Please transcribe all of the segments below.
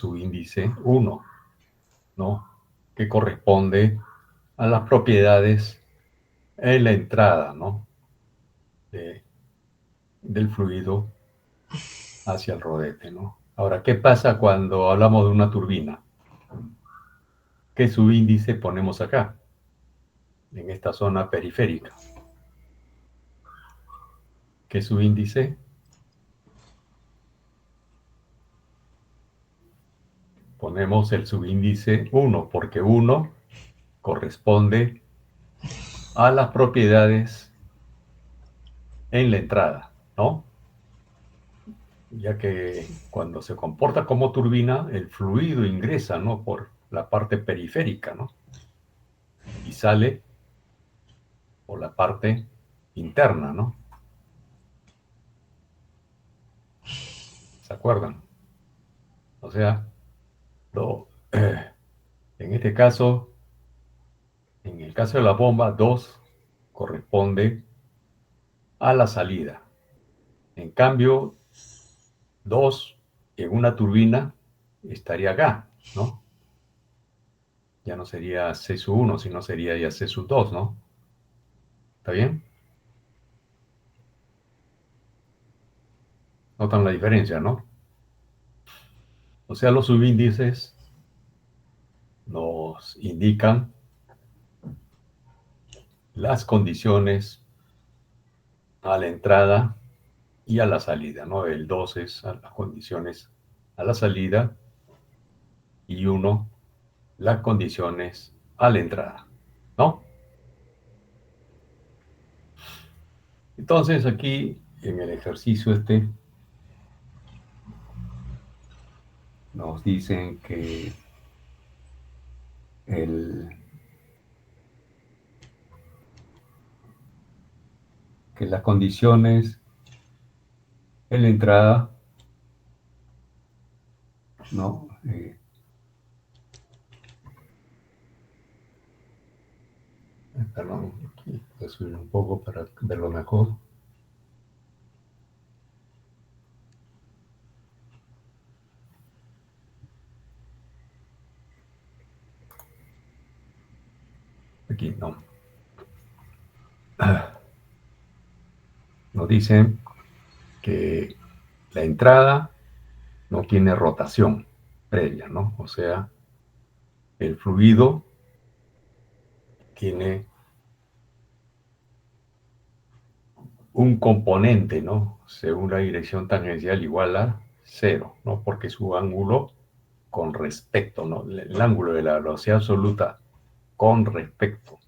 su índice 1, ¿no? Que corresponde a las propiedades en la entrada, ¿no? Del fluido hacia el rodete, ¿no? Ahora, ¿qué pasa cuando hablamos de una turbina? ¿Qué subíndice ponemos acá, en esta zona periférica? ¿Qué subíndice? Ponemos el subíndice 1, porque 1 corresponde a las propiedades en la entrada, ¿no? Ya que cuando se comporta como turbina, el fluido ingresa, ¿no? Por la parte periférica, ¿no? Y sale por la parte interna, ¿no? ¿Se acuerdan? O sea, lo, en este caso, en el caso de la bomba, 2 corresponde a la salida. En cambio, 2 en una turbina estaría acá, ¿no? Ya no sería C sub 1, sino sería ya C sub 2, ¿no? ¿Está bien? Notan la diferencia, ¿no? O sea, los subíndices nos indican las condiciones a la entrada y a la salida, ¿no? El 2 es a las condiciones a la salida y 1 las condiciones a la entrada, ¿no? Entonces aquí en el ejercicio nos dicen que el, que las condiciones en la entrada, ¿no? Perdón, aquí voy a subir un poco para verlo mejor. Aquí no. Nos dicen que la entrada no tiene rotación previa, ¿no? O sea, el fluido tiene un componente, ¿no? Según la dirección tangencial igual a 0, ¿no? Porque su ángulo con respecto, ¿no? El ángulo de la velocidad absoluta con respecto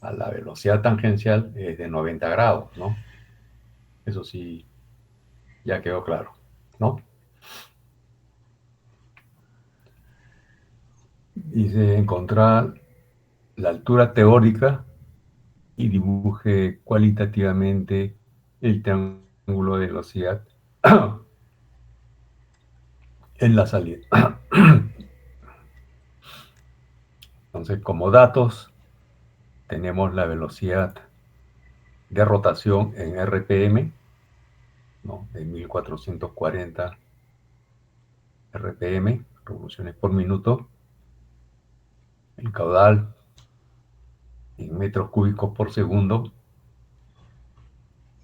a la velocidad tangencial es de 90 grados, ¿no? Eso sí, ya quedó claro, ¿no? Dice encontrar la altura teórica y dibuje cualitativamente el triángulo de velocidad en la salida. Entonces, como datos, tenemos la velocidad de rotación en RPM, ¿no? De 1440 RPM, revoluciones por minuto, el caudal en metros cúbicos por segundo.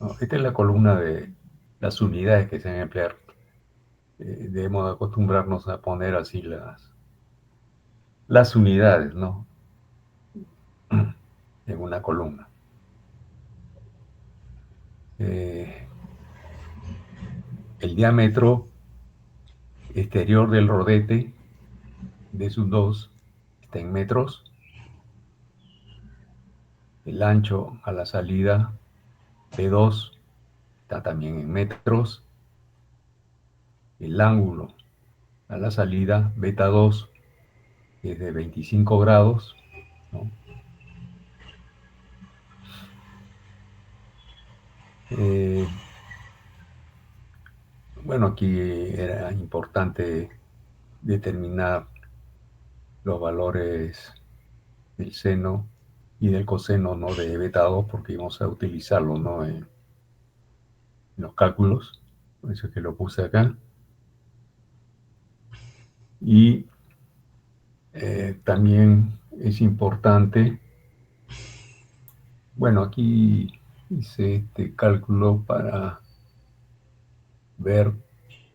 ¿No? Esta es la columna de las unidades que se van a emplear. Debemos acostumbrarnos a poner así las unidades, ¿no? En una columna. El diámetro exterior del rodete de sus dos está en metros. El ancho a la salida P2 está también en metros. El ángulo a la salida beta 2 es de 25 grados, ¿no? Bueno, aquí era importante determinar los valores del seno y del coseno, ¿no? De beta 2 porque íbamos a utilizarlo, ¿no? En los cálculos, por eso es que lo puse acá. Y también es importante, bueno, aquí hice este cálculo para ver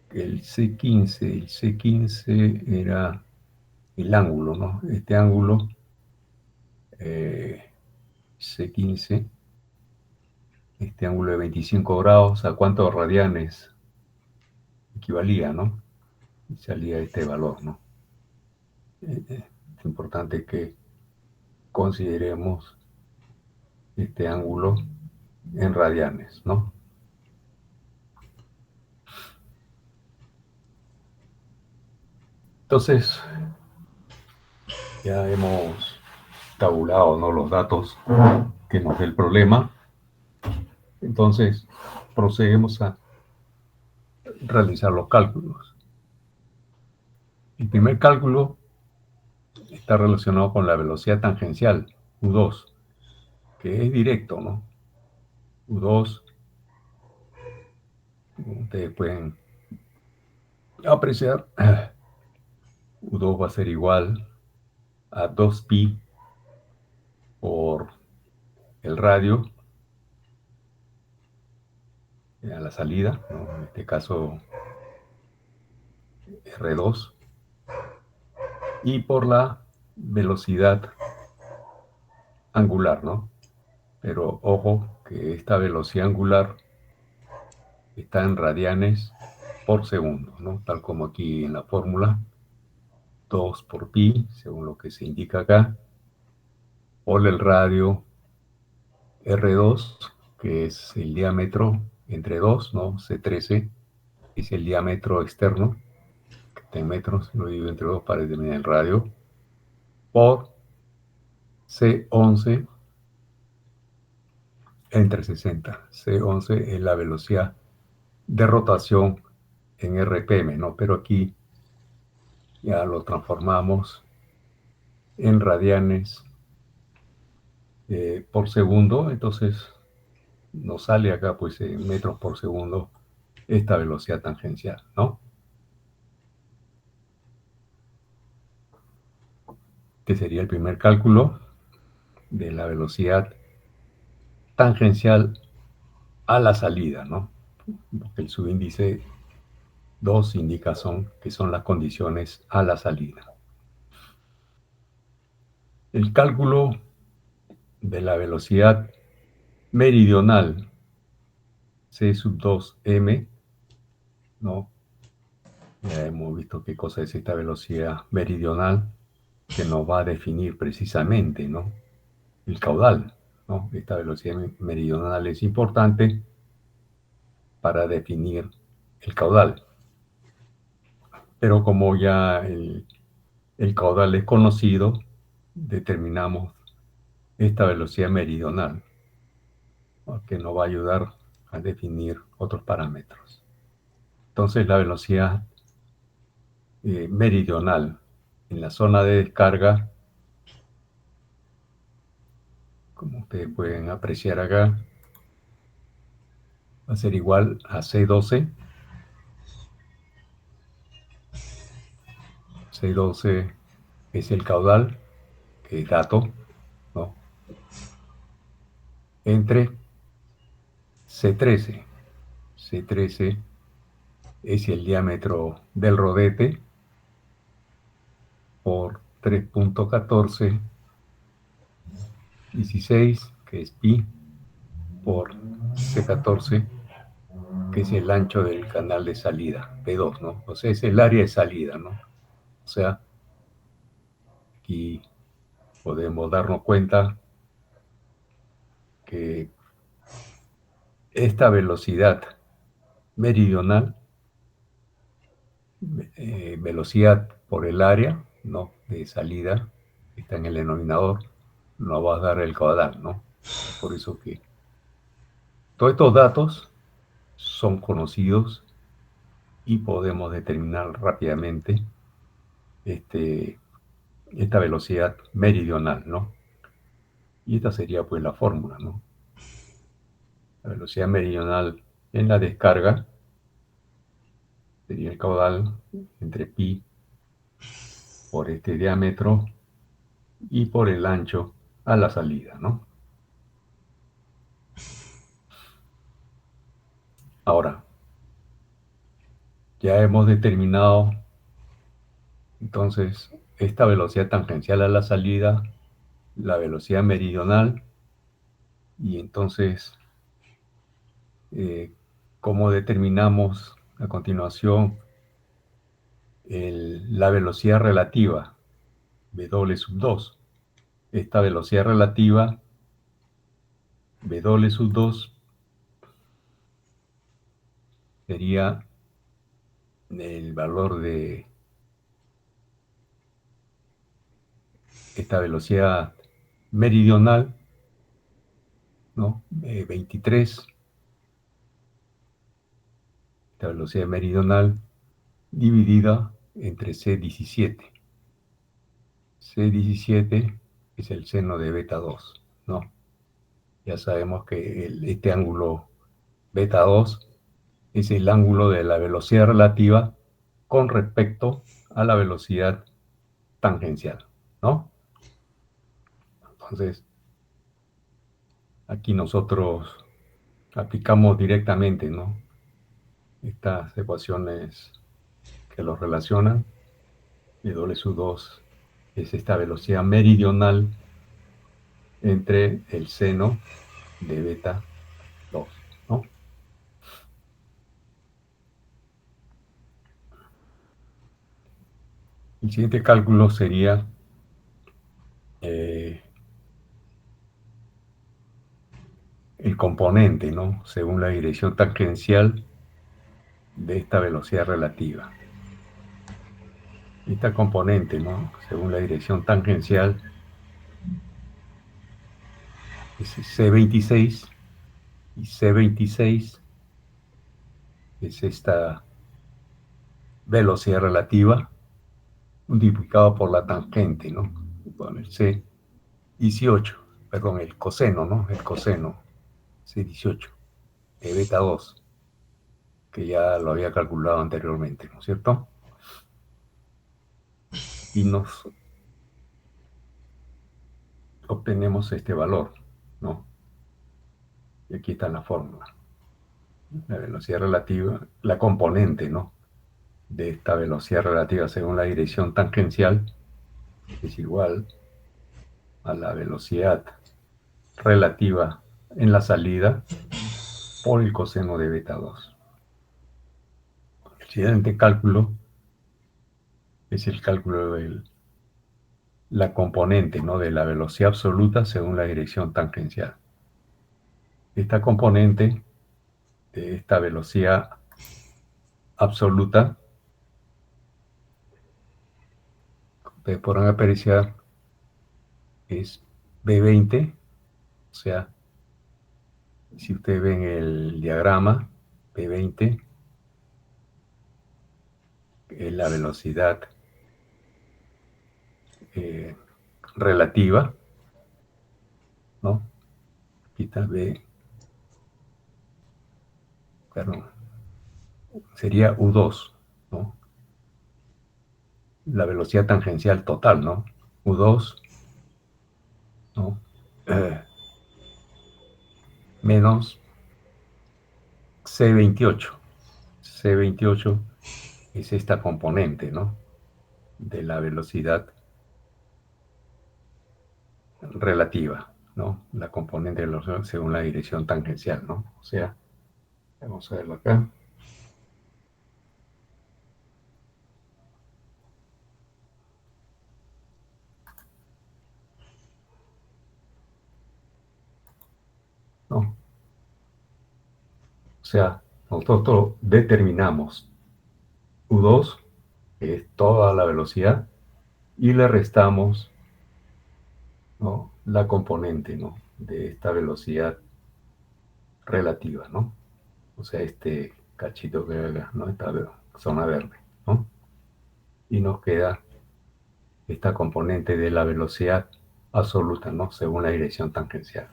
que el C15 era el ángulo, ¿no? Este ángulo C15, este ángulo de 25 grados, ¿a cuántos radianes equivalía, no? Y salía este valor, ¿no? Es importante que consideremos este ángulo en radianes, ¿no? Entonces, ya hemos tabulado, ¿no?, los datos que nos dé el problema. Entonces, procedemos a realizar los cálculos. El primer cálculo está relacionado con la velocidad tangencial, U2, que es directo, ¿no? U2, ustedes pueden apreciar, U2 va a ser igual a 2pi por el radio a la salida, ¿no? En este caso R2, y por la velocidad angular, ¿no? Pero ojo que esta velocidad angular está en radianes por segundo, ¿no? Tal como aquí en la fórmula, 2 por pi, según lo que se indica acá, por el radio R2, que es el diámetro entre 2, ¿no? C13 es el diámetro externo, que está en metros, lo divido entre 2 para determinar el radio, por C11 entre 60. C11 es la velocidad de rotación en RPM, ¿no? Pero aquí ya lo transformamos en radianes por segundo, entonces nos sale acá pues en metros por segundo esta velocidad tangencial, ¿no? Este sería el primer cálculo de la velocidad tangencial a la salida, ¿no? Porque el subíndice 2 indica que son las condiciones a la salida. El cálculo de la velocidad meridional C sub 2m, ¿no? Ya hemos visto qué cosa es esta velocidad meridional que nos va a definir precisamente, ¿no?, el caudal, ¿no? Esta velocidad meridional es importante para definir el caudal. Pero como ya el caudal es conocido, determinamos esta velocidad meridional, ¿no?, que nos va a ayudar a definir otros parámetros. Entonces la velocidad meridional en la zona de descarga, como ustedes pueden apreciar acá, va a ser igual a C12. C12 es el caudal, que es dato, ¿no?, entre C13. C13 es el diámetro del rodete por 3.1416, que es pi, por C14, que es el ancho del canal de salida, P2, ¿no? O sea, es el área de salida, ¿no? O sea, aquí podemos darnos cuenta que esta velocidad meridional, velocidad por el área, ¿no?, de salida, que está en el denominador, nos va a dar el caudal, ¿no? Es por eso que todos estos datos son conocidos y podemos determinar rápidamente esta velocidad meridional, ¿no? Y esta sería pues la fórmula, ¿no? La velocidad meridional en la descarga sería el caudal entre pi por este diámetro y por el ancho a la salida, ¿no? Ahora, ya hemos determinado entonces esta velocidad tangencial a la salida, la velocidad meridional, y entonces, ¿cómo determinamos a continuación la velocidad relativa, W sub 2? Esta velocidad relativa, W sub 2, sería el valor de esta velocidad meridional, ¿no? 23, esta velocidad meridional dividida entre C17. C17 es el seno de beta 2, ¿no? Ya sabemos que este ángulo beta 2 es el ángulo de la velocidad relativa con respecto a la velocidad tangencial, ¿no? Entonces, aquí nosotros aplicamos directamente, ¿no? Estas ecuaciones que los relacionan. W sub 2 es esta velocidad meridional entre el seno de beta 2, ¿no? El siguiente cálculo sería el componente, ¿no? Según la dirección tangencial de esta velocidad relativa. Esta componente, ¿no? Según la dirección tangencial, es C26, y C26 es esta velocidad relativa multiplicado por la tangente, ¿no? Bueno, el C18, perdón, el coseno, ¿no? El coseno C18 de beta 2, que ya lo había calculado anteriormente, ¿no es cierto? Y nos obtenemos este valor, ¿no? Y aquí está la fórmula. La velocidad relativa, la componente, ¿no? De esta velocidad relativa según la dirección tangencial es igual a la velocidad relativa en la salida por el coseno de beta 2. El siguiente cálculo es el cálculo de la componente, ¿no? De la velocidad absoluta según la dirección tangencial. Esta componente de esta velocidad absoluta, ustedes podrán apreciar, es B20, o sea, si ustedes ven el diagrama, B20 es la velocidad relativa, ¿no? Aquí está B, perdón, sería U2, ¿no? La velocidad tangencial total, ¿no? U2, ¿no? Menos C28. C28 es esta componente, ¿no? De la velocidad relativa, ¿no? La componente de la velocidad según la dirección tangencial, ¿no? O sea, vamos a verlo acá. ¿No? O sea, nosotros determinamos U2, que es toda la velocidad, y le restamos, ¿no? La componente, ¿no? De esta velocidad relativa, ¿no? O sea, este cachito que haga, ¿no? Esta zona verde, ¿no? Y nos queda esta componente de la velocidad absoluta, ¿no? Según la dirección tangencial.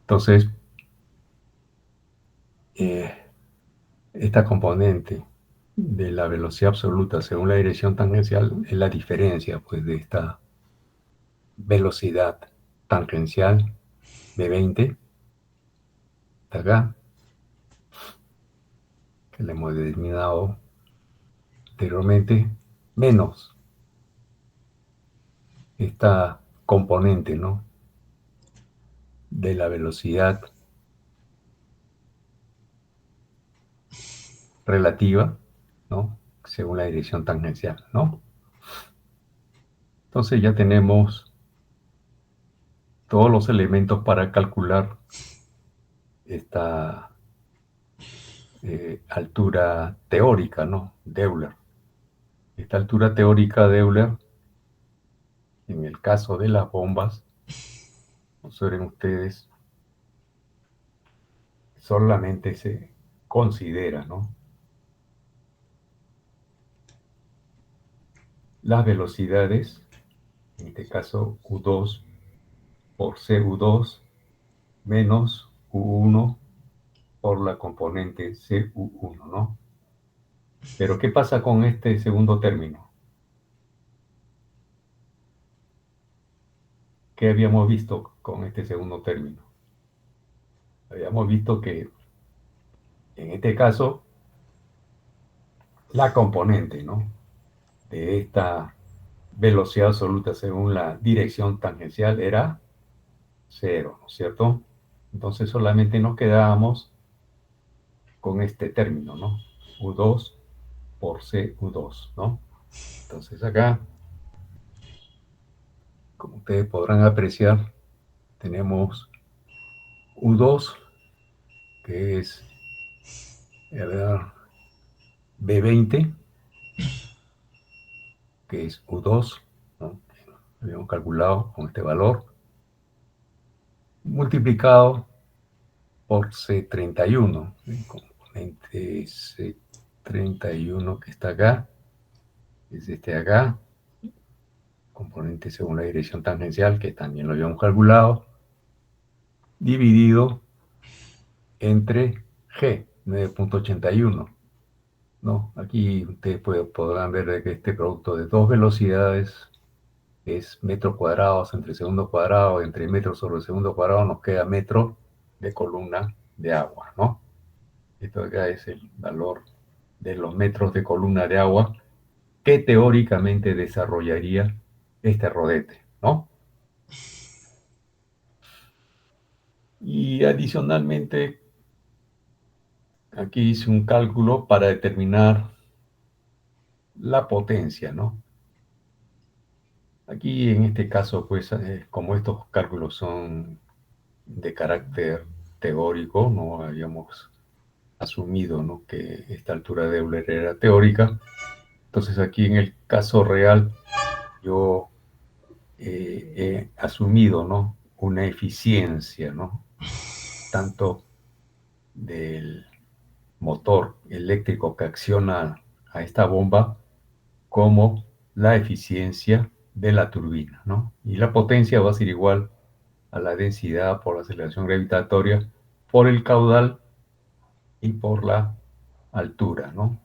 Entonces, esta componente de la velocidad absoluta según la dirección tangencial es la diferencia pues, de esta velocidad tangencial de 20 de acá, que le hemos denominado anteriormente, menos esta componente, ¿no?, de la velocidad relativa, ¿no?, según la dirección tangencial, ¿no? Entonces ya tenemos todos los elementos para calcular esta altura teórica, ¿no?, de Euler. Esta altura teórica de Euler, en el caso de las bombas, observen ustedes, solamente se considera, ¿no?, las velocidades, en este caso U2 por CU2 menos U1 por la componente CU1, ¿no? Pero ¿qué pasa con este segundo término? ¿Qué habíamos visto con este segundo término? Habíamos visto que en este caso la componente, ¿no?, de esta velocidad absoluta según la dirección tangencial era 0, ¿no es cierto? Entonces solamente nos quedábamos con este término, ¿no? U2 por CU2, ¿no? Entonces acá, como ustedes podrán apreciar, tenemos U2, que es, a ver, B20, que es U2, ¿no?, habíamos calculado con este valor, multiplicado por C31, el componente C31 que está acá, es este de acá, componente según la dirección tangencial, que también lo habíamos calculado, dividido entre G, 9.81, ¿no? Aquí ustedes podrán ver de que este producto de dos velocidades es metros cuadrados entre segundo cuadrado, entre metros sobre segundo cuadrado nos queda metro de columna de agua, ¿no? Esto acá es el valor de los metros de columna de agua que teóricamente desarrollaría este rodete, ¿no? Y adicionalmente, aquí hice un cálculo para determinar la potencia, ¿no? Aquí en este caso, pues, como estos cálculos son de carácter teórico, no habíamos asumido, ¿no?, que esta altura de Euler era teórica. Entonces aquí en el caso real yo he asumido, ¿no?, una eficiencia, ¿no?, tanto del motor eléctrico que acciona a esta bomba como la eficiencia de la turbina, ¿no? Y la potencia va a ser igual a la densidad por la aceleración gravitatoria, por el caudal y por la altura, ¿no?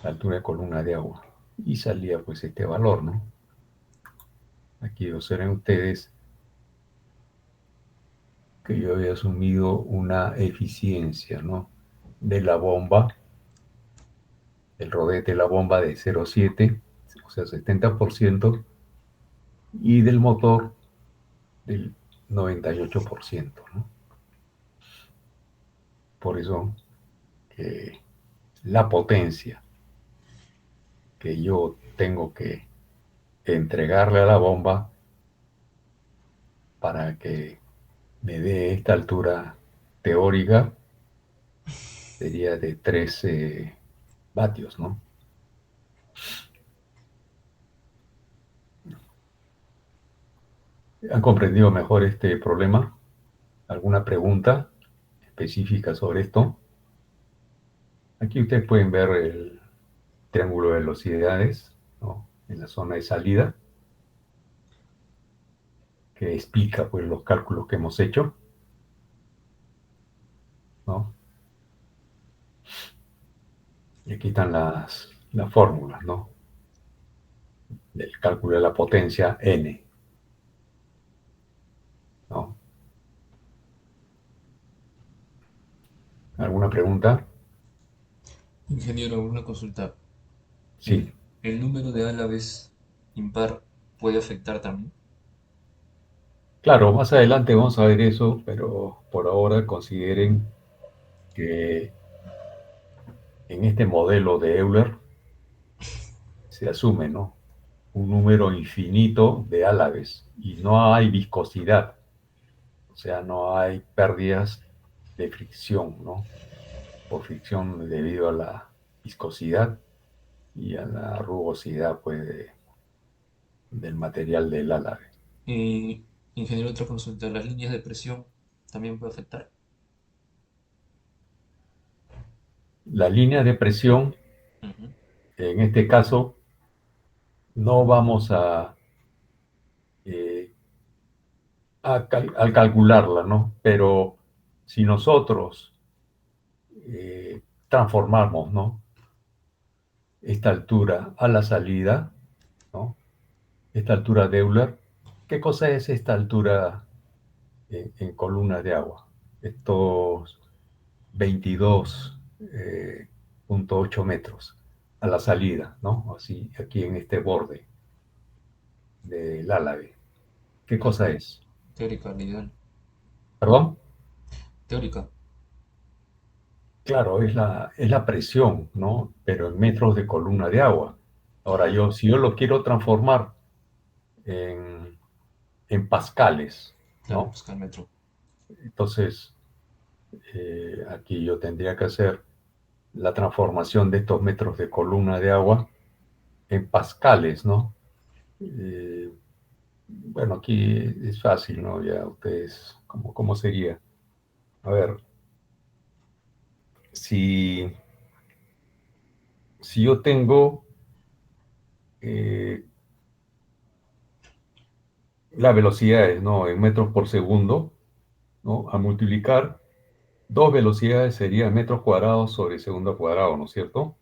La altura de columna de agua. Y salía pues este valor, ¿no? Aquí observen ustedes que yo había asumido una eficiencia, ¿no?, de la bomba, el rodete de la bomba de 0,7, o sea, 70%, y del motor del 98%, ¿no? Por eso la potencia que yo tengo que entregarle a la bomba para que me dé esta altura teórica sería de 13 vatios, ¿no? ¿Han comprendido mejor este problema? ¿Alguna pregunta específica sobre esto? Aquí ustedes pueden ver triángulo de velocidades, ¿no? En la zona de salida, que explica pues los cálculos que hemos hecho, ¿no? Y aquí están las fórmulas, ¿no? Del cálculo de la potencia n, ¿no? ¿Alguna pregunta? Ingeniero, una consulta. Sí. ¿El número de Álaves impar puede afectar también? Claro, más adelante vamos a ver eso, pero por ahora consideren que en este modelo de Euler se asume, ¿no? Un número infinito de Álaves y no hay viscosidad, o sea, no hay pérdidas de fricción, ¿no? Por fricción debido a la viscosidad y a la rugosidad, pues, del material del álave. Y, ingeniero, otra consulta. ¿Las líneas de presión también puede afectar? La línea de presión, Ujú. en este caso, no vamos eh, a calcularla, ¿no? Pero si nosotros transformamos, ¿no? Esta altura a la salida, ¿no? Esta altura de Euler, ¿qué cosa es esta altura en columnas de agua? Estos 22,8 metros a la salida, ¿no? Así, aquí en este borde del álave. ¿Qué La cosa es? teórica, la ideal. ¿Perdón? Teórica. Claro, es la presión, ¿no? Pero en metros de columna de agua. Ahora, Ah, si yo lo quiero transformar en, en pascales, claro, ¿no? Pascal metro. Entonces, aquí yo tendría que hacer la transformación de estos metros de columna de agua en pascales, ¿no? Eh, bueno, aquí es fácil, ¿no? Ya ustedes, ¿cómo sería? A ver, si, si yo tengo eh, las velocidades, ¿no? En metros por segundo, ¿no? A multiplicar dos velocidades sería metros cuadrados sobre segundo al cuadrado, ¿no es cierto?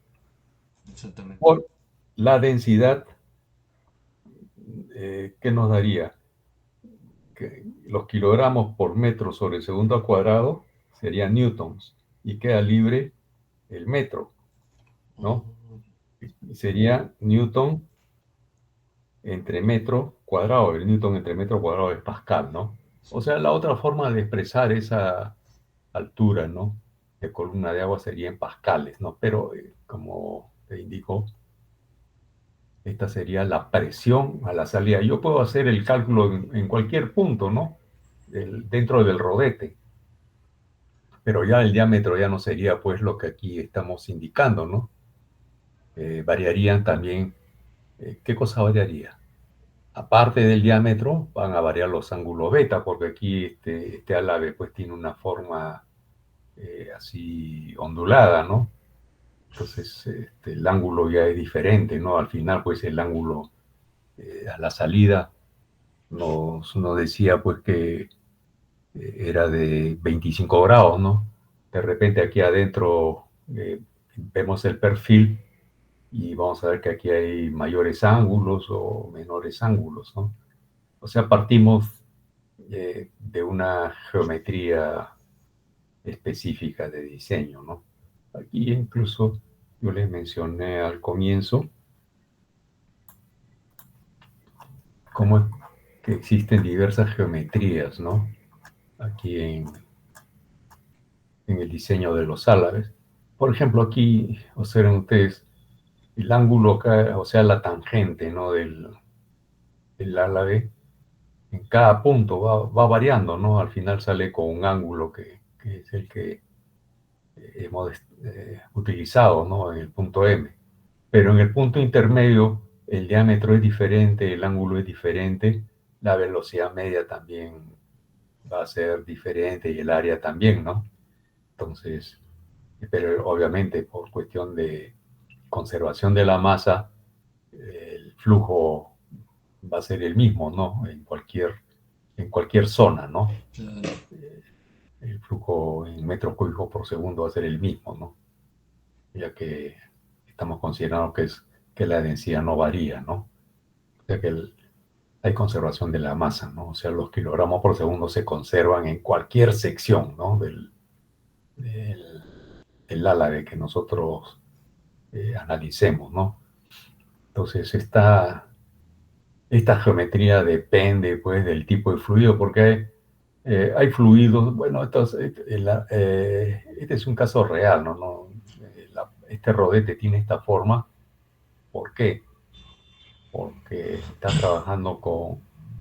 Exactamente. Por la densidad, ¿qué nos daría? Que los kilogramos por metro sobre segundo al cuadrado serían newtons y queda libre el metro, ¿no? Mm, Y sería newton entre metro cuadrado. El newton entre metro cuadrado es pascal, ¿no? O sí. sea, la otra forma de expresar esa altura, ¿no? De columna de agua sería en pascales, ¿no? Pero, como te indico, esta sería la presión a la salida. Yo puedo hacer el cálculo en cualquier punto, ¿no? Dentro del rodete, pero ya el diámetro ya no sería pues lo que aquí estamos indicando, ¿no? Variarían también, ¿qué cosa variaría? Aparte del diámetro, van a variar los ángulos beta, porque aquí este álave pues tiene una forma así ondulada, ¿no? Entonces el ángulo ya es diferente, ¿no? Al final pues el ángulo a la salida nos decía pues que era de 25 grados, ¿no? De repente aquí adentro vemos el perfil y vamos a ver que aquí hay mayores ángulos o menores ángulos, ¿no? O sea, partimos de una geometría específica de diseño, ¿no? Aquí incluso yo les mencioné al comienzo cómo es que existen diversas geometrías, ¿no? Aquí en el diseño de los álabes. Por ejemplo, aquí observen ustedes el ángulo acá, o sea, la tangente, ¿no? Del álave, en cada punto va variando, ¿no? Al final sale con un ángulo que es el que hemos utilizado, ¿no? En el punto M. Pero en el punto intermedio, el diámetro es diferente, el ángulo es diferente, la velocidad media también va a ser diferente y el área también, ¿no? Entonces, pero obviamente por cuestión conservación de la masa, el flujo va a ser el mismo, ¿no? En cualquier zona, ¿no? Claro. El flujo en metros cúbicos por segundo va a ser el mismo, ¿no? Ya que estamos considerando que la densidad no varía, ¿no? O sea que hay conservación de la masa, ¿no? O sea, los kilogramos por segundo se conservan en cualquier sección, ¿no? Del, del álave que nosotros analicemos, ¿no? Entonces, esta geometría depende, pues, del tipo de fluido, porque hay fluidos, bueno, este es un caso real, ¿no? Este rodete tiene esta forma. ¿Por qué? Porque está trabajando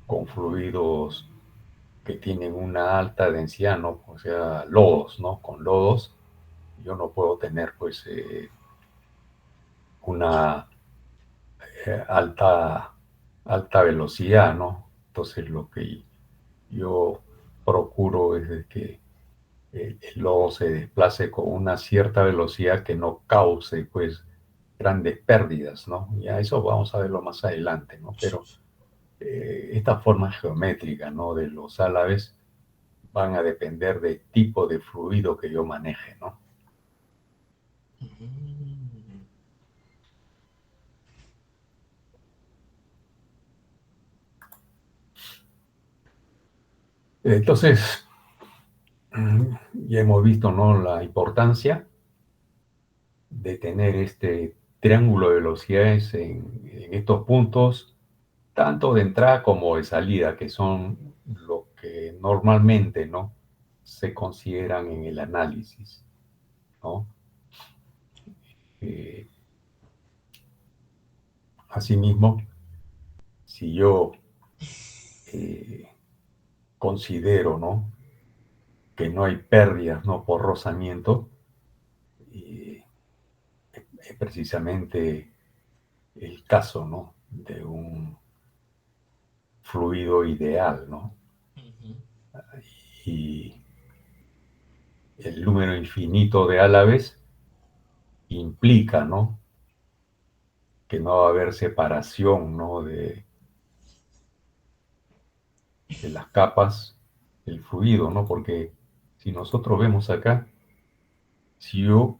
con fluidos que tienen una alta densidad, ¿no? O sea, lodos, ¿no? Con lodos yo no puedo tener, pues, una alta velocidad, ¿no? Entonces lo que yo procuro es de que el lodo se desplace con una cierta velocidad que no cause, pues, grandes pérdidas, ¿no? Ya eso vamos a verlo más adelante, ¿no? Pero esta forma geométrica, ¿no? De los álaves van a depender del tipo de fluido que yo maneje, ¿no? Mm. Entonces, ya hemos visto, ¿no? La importancia de tener este triángulo de velocidades en estos puntos, tanto de entrada como de salida, que son lo que normalmente, ¿no? Se consideran en el análisis, ¿no? Eh, Asimismo, si yo eh, considero, ¿no? Que no hay pérdidas, ¿no? Por rozamiento, eh, es precisamente el caso, ¿no? De un fluido ideal, ¿no? Ujú. Y el número infinito de álaves implica, ¿no? Que no va a haber separación, ¿no? De las capas del fluido, ¿no? Porque si nosotros vemos acá, si yo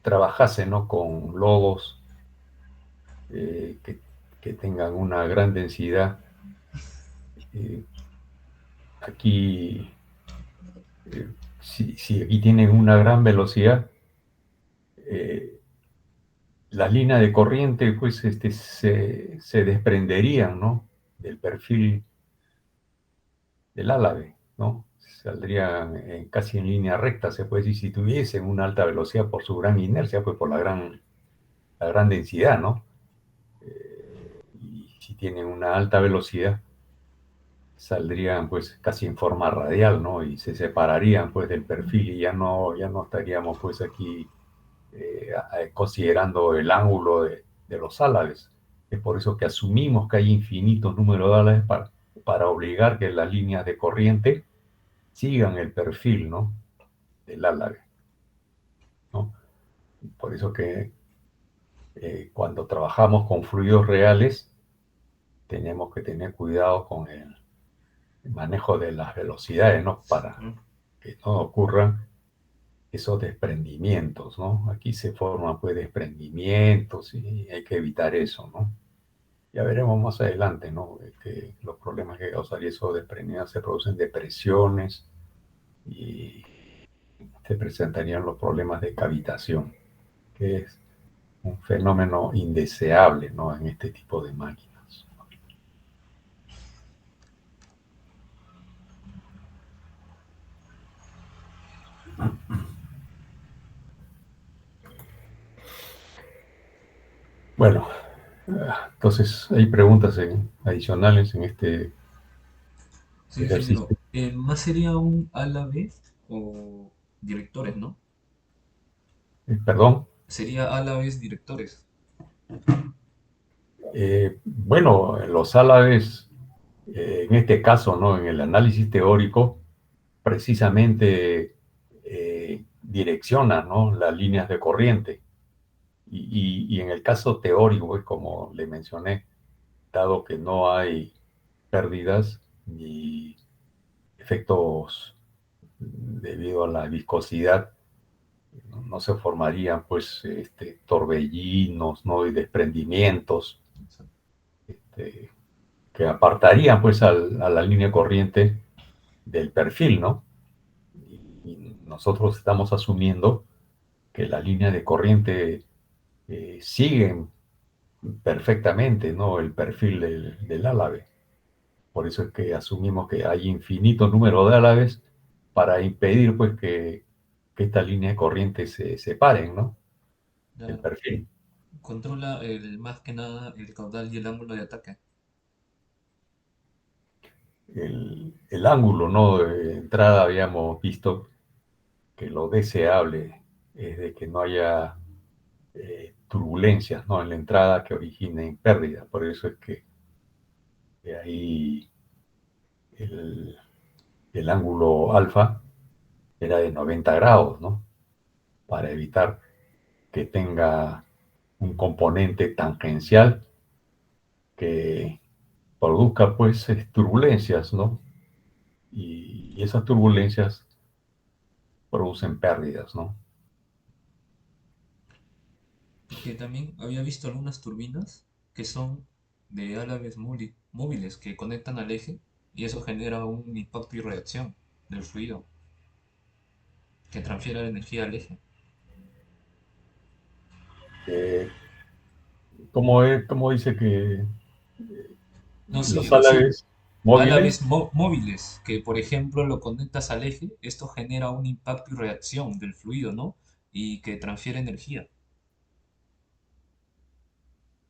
trabajase, ¿no? Con lodos eh, que, que tengan una gran densidad, eh, aquí, si aquí tienen una gran velocidad, eh, las líneas de corriente pues se desprenderían, ¿no? Del perfil del álave, ¿no? Saldrían casi en línea recta, se puede decir, si tuviesen una alta velocidad por su gran inercia, pues por la gran densidad, ¿no? Y si tienen una alta velocidad, saldrían pues casi en forma radial, ¿no? Y se separarían pues del perfil y ya no estaríamos pues aquí considerando el ángulo de los álaves. Es por eso que asumimos que hay infinitos números de álaves para obligar que las líneas de corriente sigan el perfil, ¿no? Del álave, ¿no? Por eso que cuando trabajamos con fluidos reales, tenemos que tener cuidado con el manejo de las velocidades, ¿no? Para Claro. que no ocurran esos desprendimientos, ¿no? Aquí se forman pues desprendimientos y hay que evitar eso, ¿no? Ya veremos más adelante, ¿no? Que los problemas que causaría eso desprendimientos se producen depresiones y se presentarían los problemas de cavitación, que es un fenómeno indeseable, ¿no? En este tipo de máquinas. Bueno, entonces hay preguntas adicionales en este Sí, ingeniero. ejercicio. Más sería un a la vez o directores, ¿no? Perdón. Sería a la vez directores. Bueno, los álabes, en este caso, ¿no? En el análisis teórico, precisamente direccionan, ¿no? Las líneas de corriente. Y en el caso teórico, pues, como le mencioné, dado que no hay pérdidas ni efectos debido a la viscosidad, no se formarían pues torbellinos, ¿no? Y desprendimientos Exacto. este, que apartarían pues a la línea corriente del perfil, ¿no? Y nosotros estamos asumiendo que la línea de corriente sigue perfectamente, ¿no? El perfil del álave. Por eso es que asumimos que hay infinito número de álaves para impedir pues que esta línea de corriente se separen, ¿no? El Claro. perfil. Controla más que nada el caudal y el ángulo de ataque. El ángulo, ¿no? De entrada habíamos visto que lo deseable es de que no haya turbulencias, ¿no? En la entrada que originen pérdida. Por eso es que ahí el, el ángulo alfa era de 90 grados, ¿no? Para evitar que tenga un componente tangencial que produzca pues turbulencias, ¿no? Y esas turbulencias producen pérdidas, ¿no? Y que también había visto algunas turbinas que son de álabes móviles que conectan al eje y eso genera un impacto y reacción del fluido que transfiere la energía al eje. Eh, como dice que No, los sí, sí. álabes móviles, Álabes móviles que, por ejemplo, lo conectas al eje, esto genera un impacto y reacción del fluido, ¿no? Y que transfiere energía.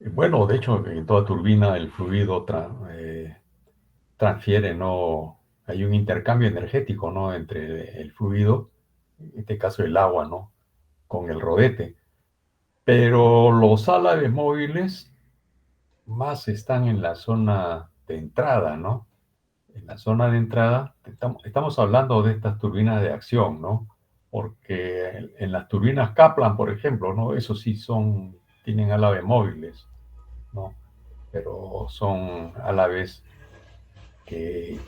bueno, de hecho, en toda turbina el fluido transfiere, ¿no? Hay un intercambio energético, ¿no? Entre el fluido, en este caso el agua, ¿no? Con el rodete. Pero los álabes móviles más están en la zona de entrada, ¿no? En la zona de entrada, estamos hablando de estas turbinas de acción, ¿no? Porque en las turbinas Kaplan, por ejemplo, ¿no? Eso sí tienen álabes móviles, ¿no? Pero son álabes que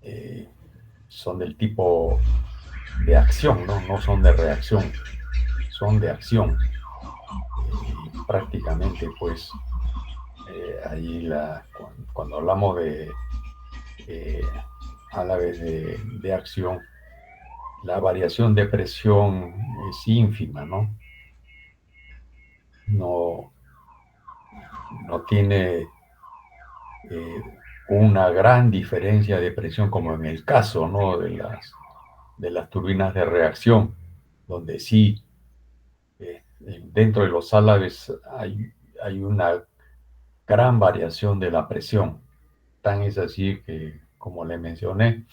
eh, son del tipo de acción, ¿no? No son de reacción, son de acción. Y prácticamente, pues, ahí cuando hablamos de eh, álabes de acción, la variación de presión es ínfima, ¿no? No, no tiene una gran diferencia de presión como en el caso, ¿no? De las turbinas de reacción, donde sí, dentro de los álabes hay una gran variación de la presión. Tan es así que, como le mencioné,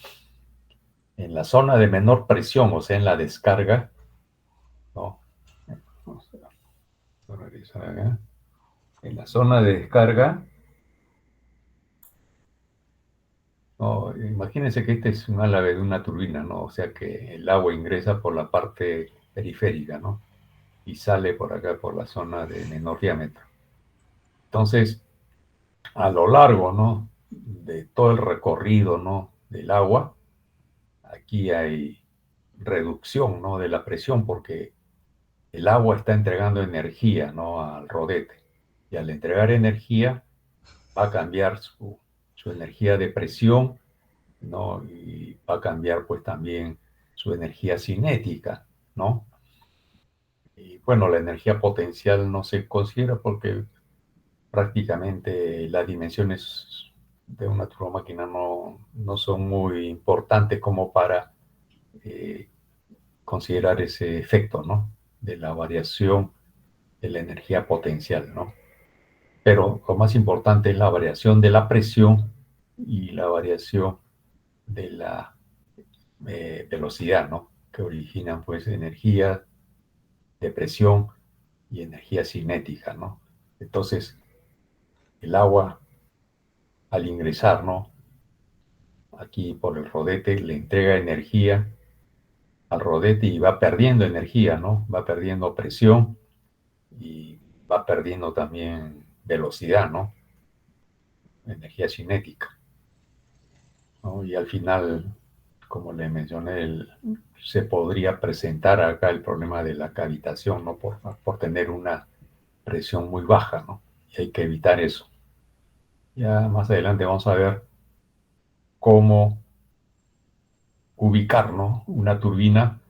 en la zona de menor presión, o sea, en la descarga, ¿no? Vamos a revisar acá. En la zona de descarga, ¿no? Imagínense que este es un álave de una turbina, ¿no? O sea que el agua ingresa por la parte periférica, ¿no? Y sale por acá, por la zona de menor diámetro. Entonces, a lo largo, ¿no? De todo el recorrido, ¿no? Del agua, aquí hay reducción, ¿no? De la presión porque el agua está entregando energía, ¿no? Al rodete. Y al entregar energía, va a cambiar su energía de presión, ¿no? Y va a cambiar pues también su energía cinética, ¿no? Y bueno, la energía potencial no se considera porque prácticamente las dimensiones de una turbomáquina no son muy importantes como para eh, considerar ese efecto, ¿no? De la variación de la energía potencial, ¿no? Pero lo más importante es la variación de la presión y la variación de la velocidad, ¿no? Que originan pues energía de presión y energía cinética, ¿no? Entonces, el agua al ingresar, ¿no? Aquí por el rodete le entrega energía al rodete y va perdiendo energía, ¿no? Va perdiendo presión va perdiendo también velocidad, ¿no? Energía cinética, ¿no? Y al final, como le mencioné, se podría presentar acá el problema de la cavitación, ¿no? Por tener una presión muy baja, ¿no? Y hay que evitar eso. Ya más adelante vamos a ver cómo ubicar, ¿no? Una turbina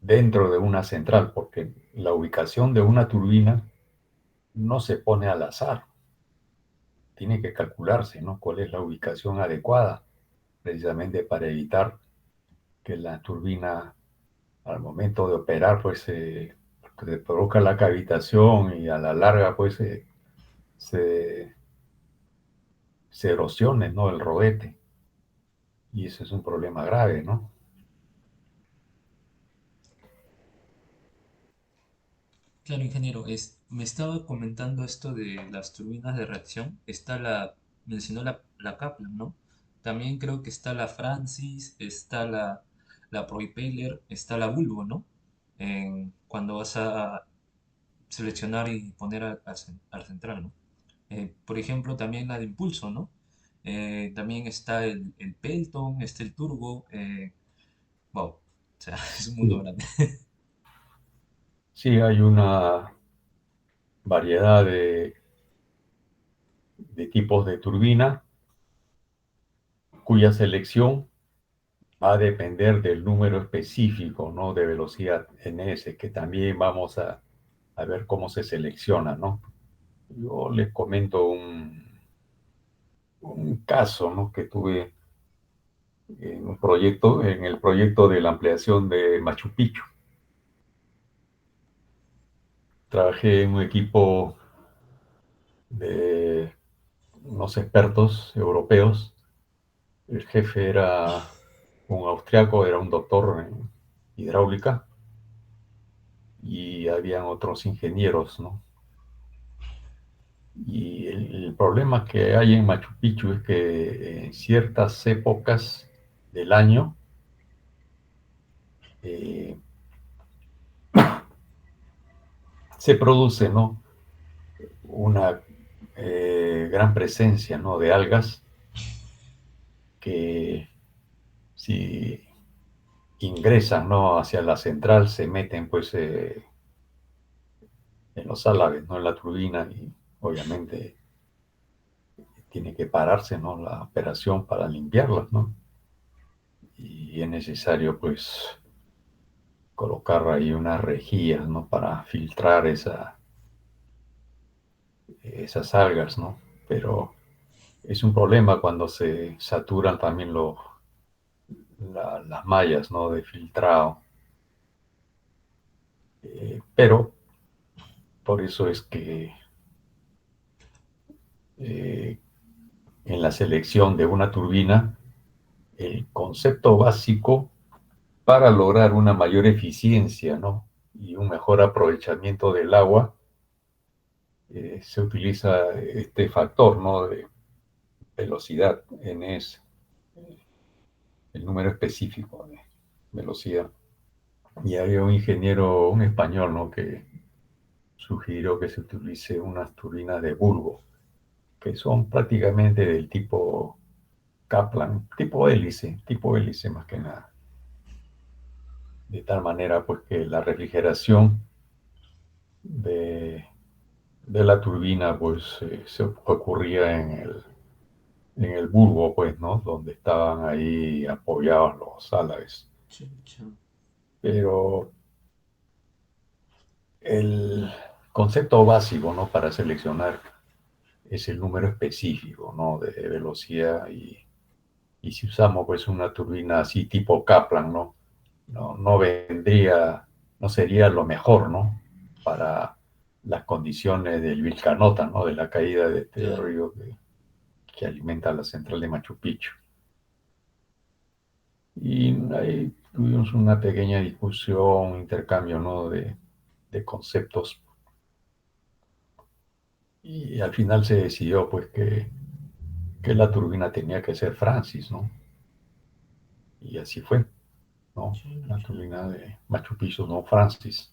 dentro de una central, porque la ubicación de una turbina no se pone al azar, tiene que calcularse, ¿no? Cuál es la ubicación adecuada, precisamente para evitar que la turbina al momento de operar, pues se provoca la cavitación y a la larga, pues se, se erosione, ¿no? El rodete. Y eso es un problema grave, ¿no? Claro, ingeniero, me estaba comentando esto de las turbinas de reacción. Mencionó la Kaplan, ¿no? También creo que está la Francis, está la Propeller, está la Bulbo, ¿no? Cuando vas a seleccionar y poner al central, ¿no? Por ejemplo, también la de impulso, ¿no? También está el Pelton, está el Turbo. Wow, o sea, es un mundo Sí, grande. sí hay una variedad de tipos de turbina cuya selección va a depender del número específico, ¿no? De velocidad ns, que también vamos a ver cómo se selecciona, ¿no? Yo les comento un caso, ¿no? Que tuve en un proyecto, en el proyecto de la ampliación de Machu Picchu. Trabajé en un equipo de unos expertos europeos. El jefe era un austriaco, era un doctor en hidráulica, y habían otros ingenieros, ¿no? Y el problema que hay en Machu Picchu es que en ciertas épocas del año eh, se produce, ¿no? Una gran presencia, ¿no? De algas que si ingresan, ¿no? Hacia la central se meten pues en los álabes, ¿no? En la turbina, y obviamente tiene que pararse, ¿no? La operación para limpiarlas, ¿no? Y es necesario pues colocar ahí unas rejillas, ¿no? Para filtrar esas algas, ¿no? Pero es un problema cuando se saturan también las mallas, ¿no? De filtrado. Pero por eso es que eh, en la selección de una turbina, el concepto básico para lograr una mayor eficiencia, ¿no? Y un mejor aprovechamiento del agua, se utiliza este factor, ¿no? De velocidad, ns, el número específico de velocidad. Y había un ingeniero, un español, ¿no? Que sugirió que se utilice unas turbinas de Bulbo, que son prácticamente del tipo Kaplan, tipo hélice más que nada. De tal manera, pues, que la refrigeración de, de la turbina, pues, se ocurría en el bulbo, pues, ¿no? Donde estaban ahí apoyados los álabes. Chucha. Pero el concepto básico, ¿no? Para seleccionar es el número específico, ¿no? De velocidad, y si usamos, pues, una turbina así tipo Kaplan, ¿no? No vendría, no sería lo mejor, ¿no? Para las condiciones del Vilcanota, ¿no? De la caída de este Claro. río que alimenta la central de Machu Picchu. Y ahí tuvimos una pequeña discusión, un intercambio, ¿no? De conceptos, y al final se decidió, pues, que la turbina tenía que ser Francis, ¿no? Y así fue, ¿no? La Chucha. turbina de Machu Picchu, ¿no? Francis.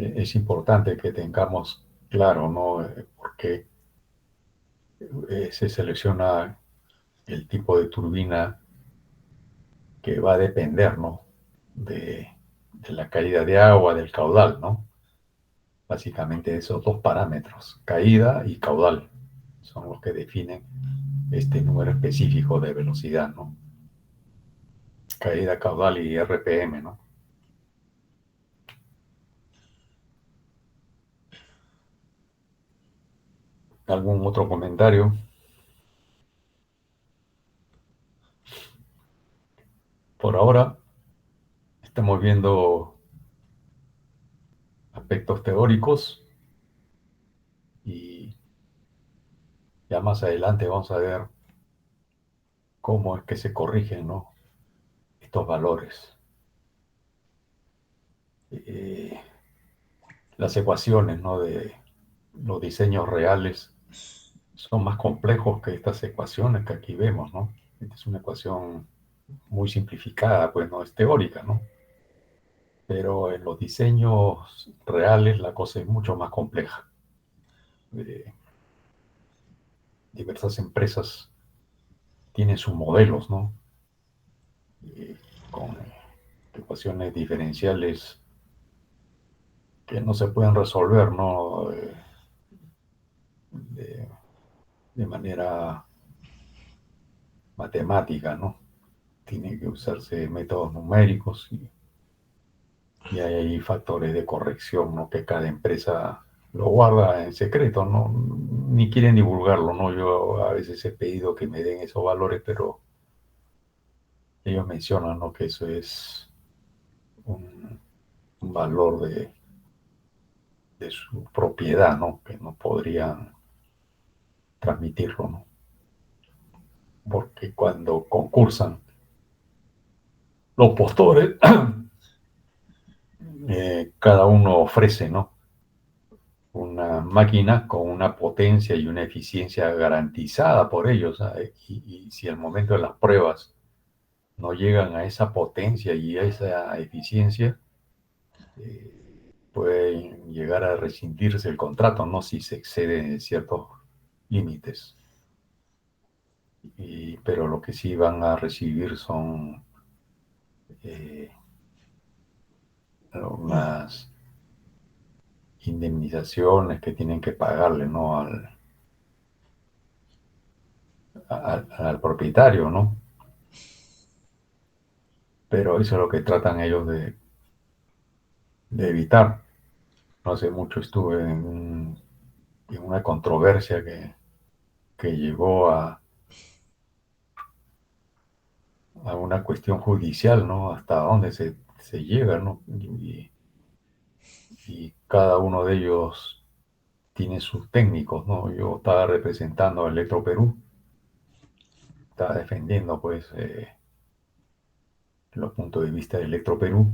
es importante que tengamos claro, ¿no? Porque se selecciona el tipo de turbina que va a depender, ¿no? De la caída de agua, del caudal, ¿no? Básicamente esos dos parámetros, caída y caudal, son los que definen este número específico de velocidad, ¿no? Caída, caudal y RPM, ¿no? ¿Algún otro comentario? Por ahora estamos viendo aspectos teóricos y ya más adelante vamos a ver cómo es que se corrigen, ¿no? Estos valores. Eh, las ecuaciones, ¿no? De los diseños reales son más complejos que estas ecuaciones que aquí vemos, ¿no? Esta es una ecuación muy simplificada, pues no es teórica, ¿no? Pero en los diseños reales la cosa es mucho más compleja. Eh, diversas empresas tienen sus modelos, ¿no? Eh, con ecuaciones diferenciales que no se pueden resolver, ¿no? De, de manera matemática, ¿no? Tiene que usarse métodos numéricos y hay factores de corrección, ¿no? Que cada empresa lo guarda en secreto, ¿no? Ni quieren divulgarlo, ¿no? Yo a veces he pedido que me den esos valores, pero ellos mencionan, ¿no? Que eso es un valor de su propiedad, ¿no? Que no podrían transmitirlo, ¿no? Porque cuando concursan los postores, cada uno ofrece, ¿no? Una máquina con una potencia y una eficiencia garantizada por ellos, ¿sabe? Y si al momento de las pruebas no llegan a esa potencia y a esa eficiencia, eh, pueden llegar a rescindirse el contrato, ¿no? Si se excede ciertos límites. Pero lo que sí van a recibir son eh, unas indemnizaciones que tienen que pagarle, ¿no? Al propietario, ¿no? Pero eso es lo que tratan ellos de evitar. No hace mucho estuve en una controversia que llegó a una cuestión judicial, ¿no? Hasta dónde se llega, ¿no? Y cada uno de ellos tiene sus técnicos, ¿no? Yo estaba representando a Electro Perú, estaba defendiendo, pues, los puntos de vista de Electro Perú,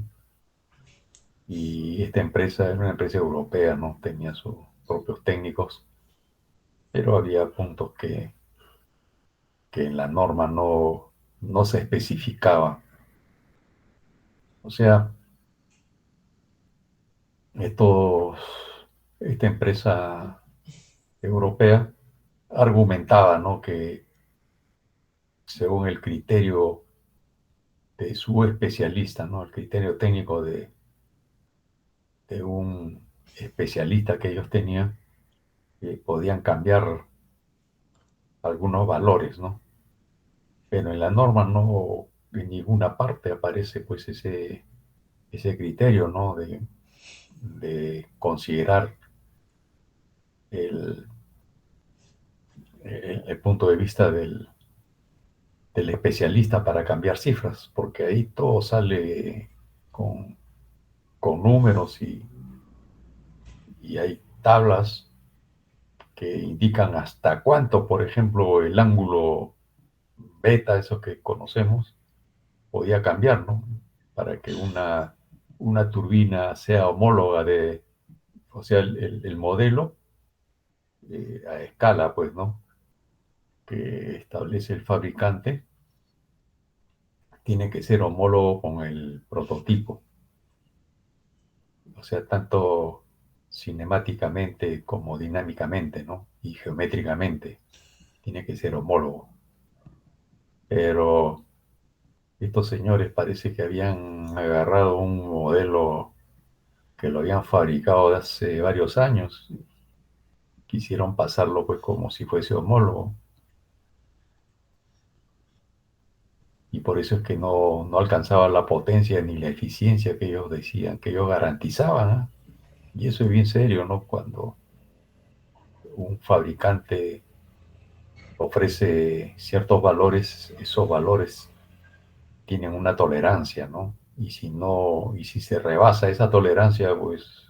y esta empresa era una empresa europea, ¿no? Tenía sus propios técnicos, pero había puntos que en la norma no se especificaban. O sea, estos, esta empresa europea argumentaba, ¿no? Que según el criterio de su especialista, ¿no? El criterio técnico de un especialista que ellos tenían, podían cambiar algunos valores, ¿no? Pero en la norma no, en ninguna parte aparece pues ese criterio, ¿no? De considerar el, el punto de vista del especialista para cambiar cifras, porque ahí todo sale con, con números y hay tablas que indican hasta cuánto, por ejemplo, el ángulo beta, eso que conocemos, podía cambiar, ¿no? Para que una turbina sea homóloga o sea, el modelo a escala, pues, ¿no? Que establece el fabricante, tiene que ser homólogo con el prototipo. O sea, tanto cinemáticamente como dinámicamente, ¿no? Y geométricamente. Tiene que ser homólogo. Pero estos señores parece que habían agarrado un modelo que lo habían fabricado de hace varios años. Quisieron pasarlo pues como si fuese homólogo. Y por eso es que no alcanzaba la potencia ni la eficiencia que ellos decían, que ellos garantizaban, ¿ah? Y eso es bien serio, ¿no? Cuando un fabricante ofrece ciertos valores, esos valores tienen una tolerancia, ¿no? Y si no, y si se rebasa esa tolerancia, pues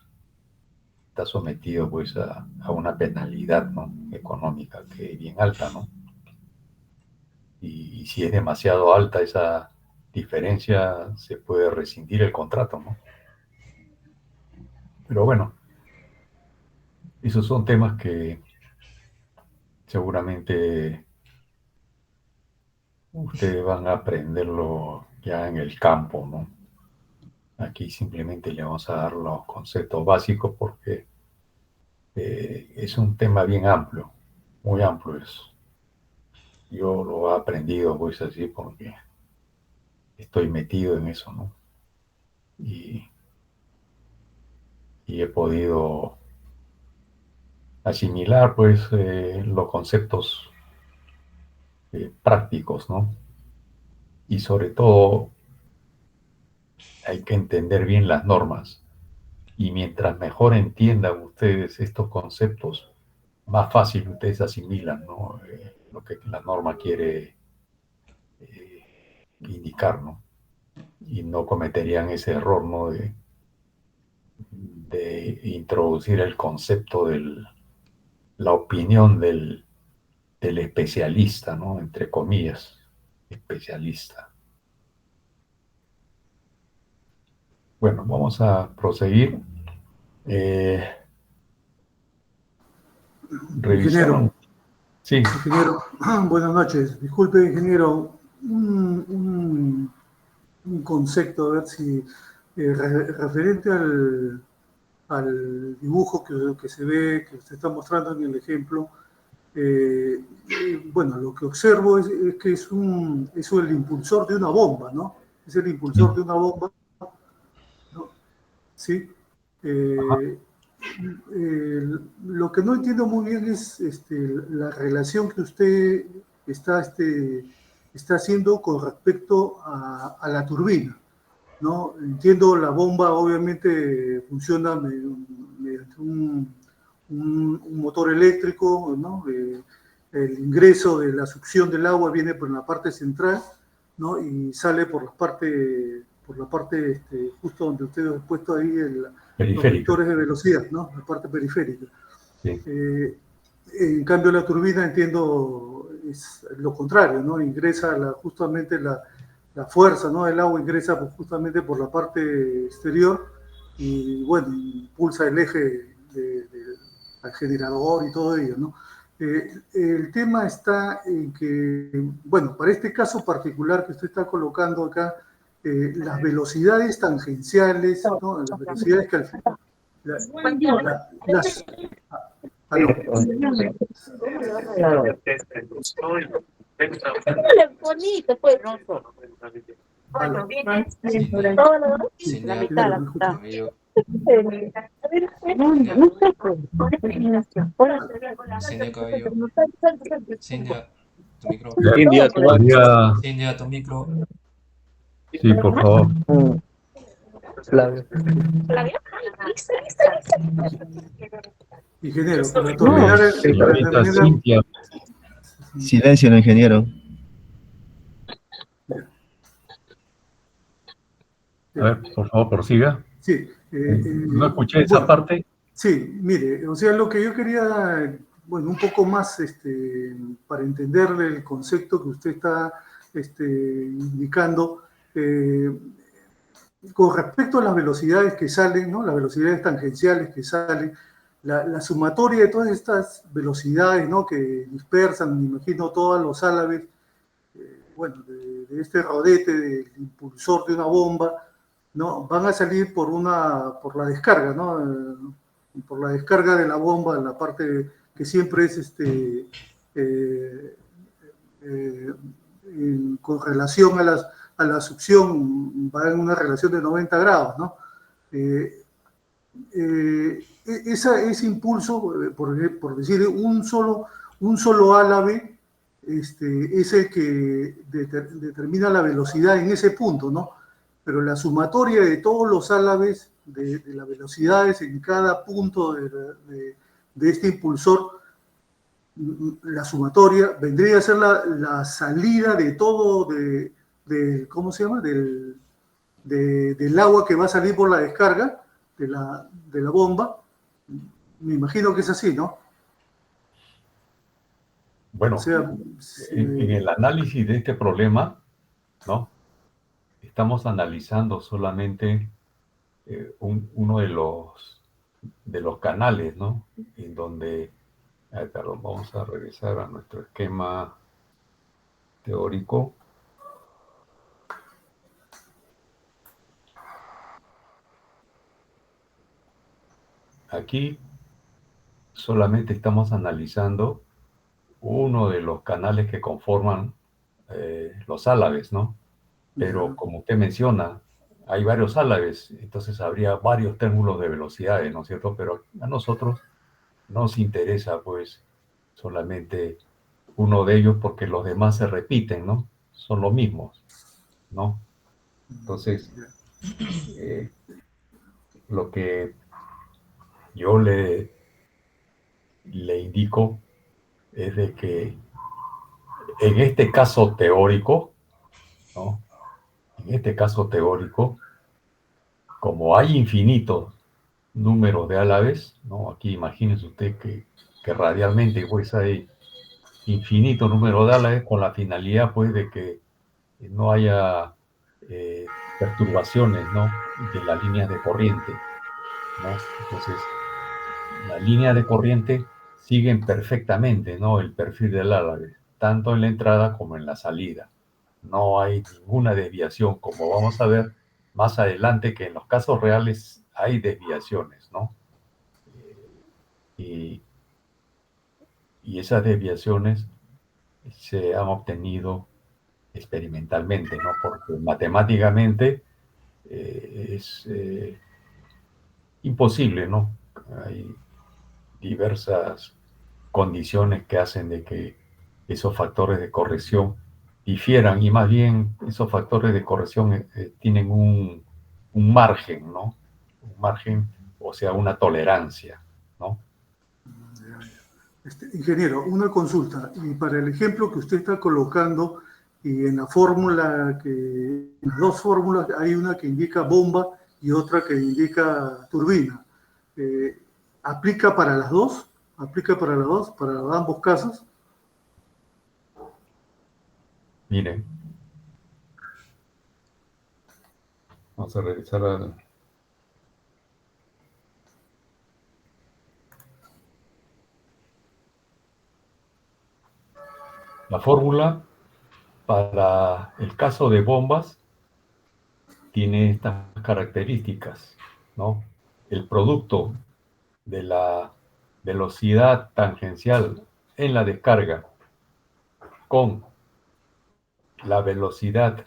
está sometido pues a una penalidad, ¿no? Económica que es bien alta, ¿no? Y si es demasiado alta esa diferencia, se puede rescindir el contrato, ¿no? Pero bueno, esos son temas que seguramente ustedes van a aprenderlo ya en el campo, ¿no? Aquí simplemente le vamos a dar los conceptos básicos porque es un tema bien amplio, muy amplio eso. Yo lo he aprendido pues así porque estoy metido en eso, ¿no? Y, y he podido asimilar pues los conceptos prácticos, ¿no? Y sobre todo hay que entender bien las normas. Y mientras mejor entiendan ustedes estos conceptos, más fácil ustedes asimilan, ¿no? Lo que la norma quiere indicar, ¿no? Y no cometerían ese error, ¿no? De introducir el concepto de la opinión del especialista, ¿no? Entre comillas, especialista. Bueno, vamos a proseguir. Eh, Ingeniero, revisaron, sí, ingeniero, buenas noches. Disculpe, ingeniero, un concepto, a ver si referente al dibujo que se ve, que se está mostrando en el ejemplo. Bueno, lo que observo es que es el impulsor de una bomba, ¿no? Es el impulsor de una bomba, ¿no? Sí. ajá, Eh, lo que no entiendo muy bien es la relación que usted está haciendo con respecto a la turbina, ¿no? Entiendo, la bomba obviamente funciona mediante un motor eléctrico, ¿no? El ingreso de la succión del agua viene por la parte central, ¿no? Y sale por la parte justo donde usted ha puesto ahí los periférica, vectores de velocidad, ¿no? La parte periférica. sí, Eh, en cambio, la turbina, entiendo, es lo contrario, ¿no? Ingresa justamente la fuerza, ¿no? Del agua ingresa justamente por la parte exterior y, bueno, impulsa el eje al generador y todo ello, ¿no? El tema está en que, bueno, para este caso particular que usted está colocando acá, las velocidades tangenciales, ¿no? Las velocidades que al final, las, aló, Bonito, pues. aló, Cintia, Cintia, ingeniero, ¿me escucha? cabello, No, Cintia, no sé, pues. Cintia, cabello, Cintia, tu micro, India, tu sería, Cintia, tu micro, sí, por favor, Flavio. Ingeniero, para No, terminar, señorita Cintia, Silencio, el ingeniero. a ver, por favor, prosiga. sí, No escuché esa bueno, parte. sí, mire, o sea, lo que yo quería, bueno, un poco más para entenderle el concepto que usted está indicando, con respecto a las velocidades que salen, ¿no? Las velocidades tangenciales que salen, la sumatoria de todas estas velocidades, ¿no? Que dispersan, me imagino, todos los álabes, bueno, de este rodete del impulsor de una bomba, ¿no? Van a salir por la descarga, ¿no? Por la descarga de la bomba, en la parte que siempre es eh, con relación a la succión, va en una relación de 90 grados, ¿no? Ese impulso, por decir, un solo álave es el que determina la velocidad en ese punto, ¿no? Pero la sumatoria de todos los álaves, de las velocidades en cada punto de este impulsor, la sumatoria vendría a ser la salida de todo, ¿cómo se llama? Del agua que va a salir por la descarga de la bomba. Me imagino que es así, ¿no? O Bueno, sea, en el análisis de este problema, ¿no? Estamos analizando solamente uno de los canales, ¿no? En donde, perdón, vamos a regresar a nuestro esquema teórico. Aquí solamente estamos analizando uno de los canales que conforman los álaves, ¿no? Pero como usted menciona, hay varios álaves, entonces habría varios términos de velocidades, ¿no es cierto? Pero a nosotros nos interesa, pues, solamente uno de ellos porque los demás se repiten, ¿no? Son los mismos, ¿no? Entonces, lo que yo le indico es de que en este caso teórico, ¿no? En este caso teórico, como hay infinitos números de álaves, ¿no? Aquí imagínese usted que radialmente pues hay infinito número de álaves con la finalidad pues de que no haya perturbaciones, ¿no? De las líneas de corriente, ¿no? Entonces, las líneas de corriente siguen perfectamente, ¿no? El perfil del álave, tanto en la entrada como en la salida. No hay ninguna desviación, como vamos a ver más adelante, que en los casos reales hay desviaciones, ¿no? Y, y esas desviaciones se han obtenido experimentalmente, ¿no? Porque matemáticamente es imposible, ¿no? Hay diversas condiciones que hacen de que esos factores de corrección difieran y más bien esos factores de corrección tienen un margen, ¿no? Un margen, o sea, una tolerancia, ¿no? Ingeniero, una consulta. Y para el ejemplo que usted está colocando, y en la fórmula en las dos fórmulas hay una que indica bomba y otra que indica turbina. ¿Aplica para las dos? ¿Aplica para las dos? ¿Para ambos casos? Miren, vamos a revisar la fórmula para el caso de bombas. Tiene estas características, ¿no? El producto de la velocidad tangencial en la descarga con la velocidad,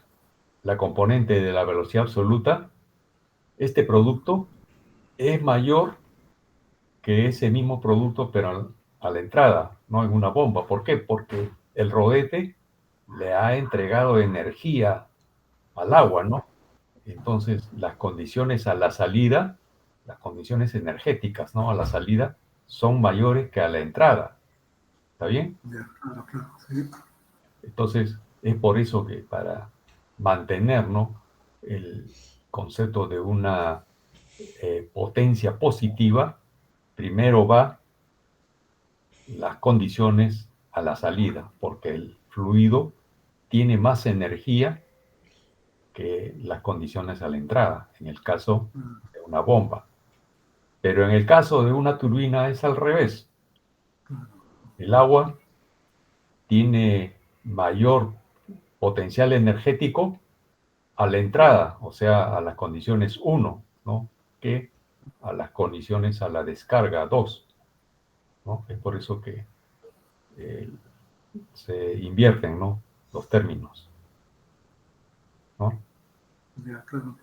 la componente de la velocidad absoluta, este producto es mayor que ese mismo producto, pero a la entrada, no en una bomba. ¿Por qué? Porque el rodete le ha entregado energía al agua, ¿no? Entonces, las condiciones a la salida, las condiciones energéticas, ¿no? A la salida son mayores que a la entrada. ¿Está bien? Claro, claro, sí. Entonces, es por eso que para mantener, ¿no? El concepto de una potencia positiva, primero va las condiciones a la salida, porque el fluido tiene más energía que las condiciones a la entrada, en el caso de una bomba. Pero en el caso de una turbina es al revés. El agua tiene mayor potencial energético a la entrada, o sea, a las condiciones 1, ¿no? Que a las condiciones a la descarga 2, ¿no? Es por eso que eh, se invierten, ¿no? Los términos, ¿no? Ya, claro.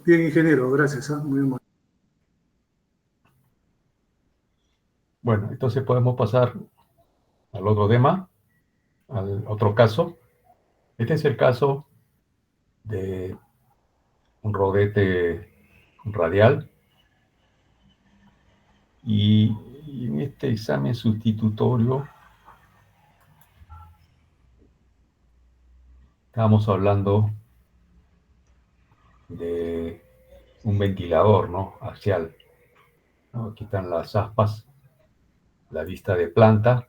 Bien, ingeniero, gracias. Muy amable. Bueno, entonces podemos pasar al otro tema, al otro caso. Este es el caso de un rodete radial y en este examen sustitutorio estábamos hablando de un ventilador, ¿no? Axial, ¿no? Aquí están las aspas, la vista de planta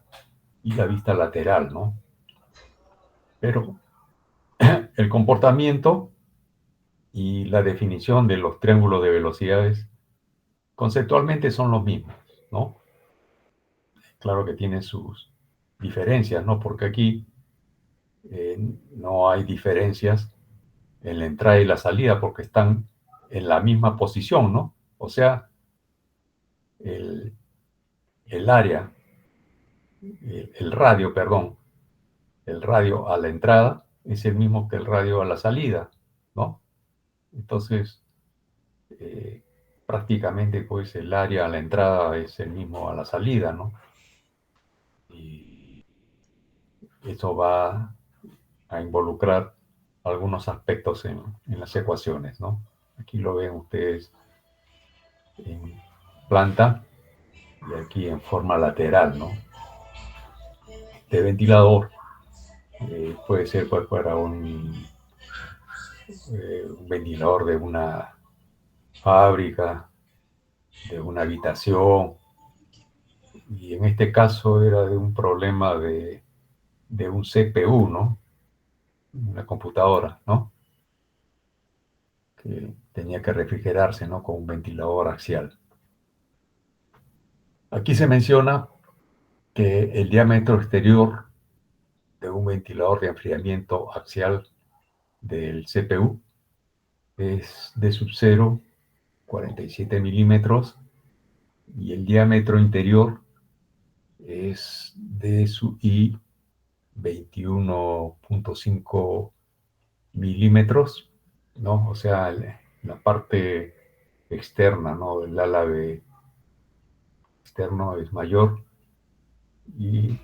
y la vista lateral, ¿no? Pero el comportamiento y la definición de los triángulos de velocidades conceptualmente son los mismos, ¿no? Claro que tienen sus diferencias, ¿no? Porque aquí no hay diferencias en la entrada y la salida porque están en la misma posición, ¿no? O sea, el, el área, el radio, perdón, el radio a la entrada es el mismo que el radio a la salida, ¿no? Entonces, eh, prácticamente pues el área a la entrada es el mismo a la salida, ¿no? Y eso va a involucrar algunos aspectos en las ecuaciones, ¿no? Aquí lo ven ustedes en planta y aquí en forma lateral, ¿no? De ventilador puede ser pues para un ventilador de una fábrica, de una habitación, y en este caso era de un problema de un CPU, ¿no? Una computadora, ¿no? Que tenía que refrigerarse, ¿no? Con un ventilador axial. Aquí se menciona que el diámetro exterior de un ventilador de enfriamiento axial del CPU es de sub-0, 47 milímetros, y el diámetro interior es de sub I 21.5 milímetros, ¿no? O sea, la parte externa, ¿no? Del álave externo es mayor y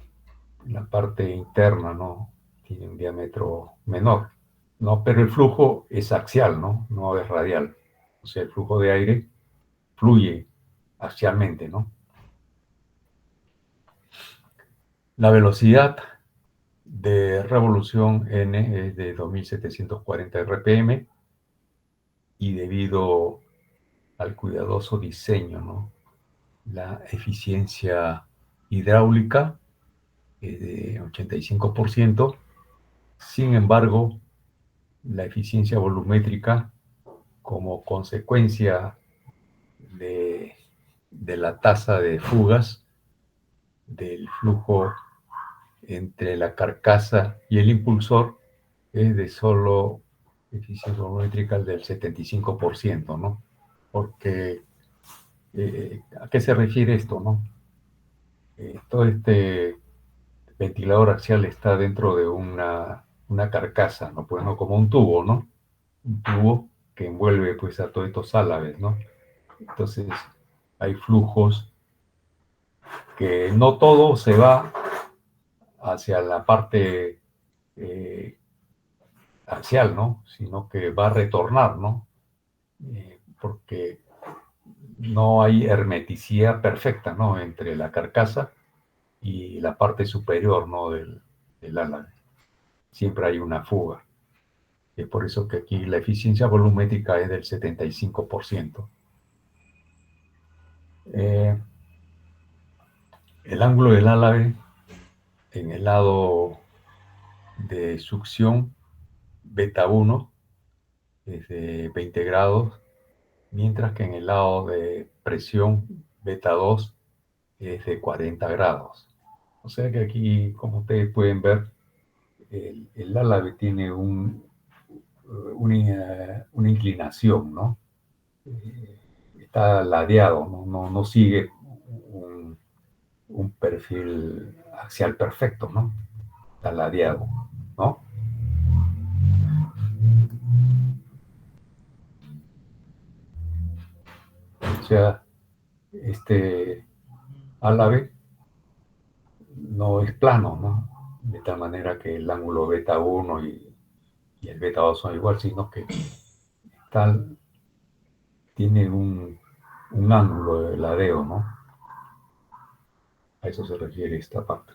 la parte interna, ¿no? Tiene un diámetro menor, ¿no? Pero el flujo es axial, ¿no? No es radial. O sea, el flujo de aire fluye axialmente, ¿no? La velocidad de revolución N es de 2740 RPM y debido al cuidadoso diseño, ¿no? La eficiencia hidráulica es de 85%. Sin embargo, la eficiencia volumétrica, como consecuencia de la tasa de fugas del flujo entre la carcasa y el impulsor, es de solo eficiencia volumétrica del 75%, ¿no? Porque, ¿a qué se refiere esto, no? Todo este ventilador axial está dentro de una carcasa, ¿no? Pues no como un tubo, ¿no? Un tubo que envuelve pues a todos estos álabes, ¿no? Entonces hay flujos que no todo se va hacia la parte axial, ¿no? Sino que va a retornar, ¿no? Porque no hay hermeticidad perfecta, ¿no? Entre la carcasa y la parte superior, ¿no? Del álave. Siempre hay una fuga. Es por eso que aquí la eficiencia volumétrica es del 75%. El ángulo del álave en el lado de succión beta 1 es de 20 grados, mientras que en el lado de presión beta 2 es de 40 grados. O sea que aquí, como ustedes pueden ver, el álave tiene una inclinación, ¿no? Está ladeado, no sigue un perfil axial perfecto, ¿no? Está ladeado, ¿no? O sea, este álave no es plano, ¿no? De tal manera que el ángulo beta 1 y el beta 2 son igual, sino que tiene un ángulo de ladeo, ¿no? A eso se refiere esta parte.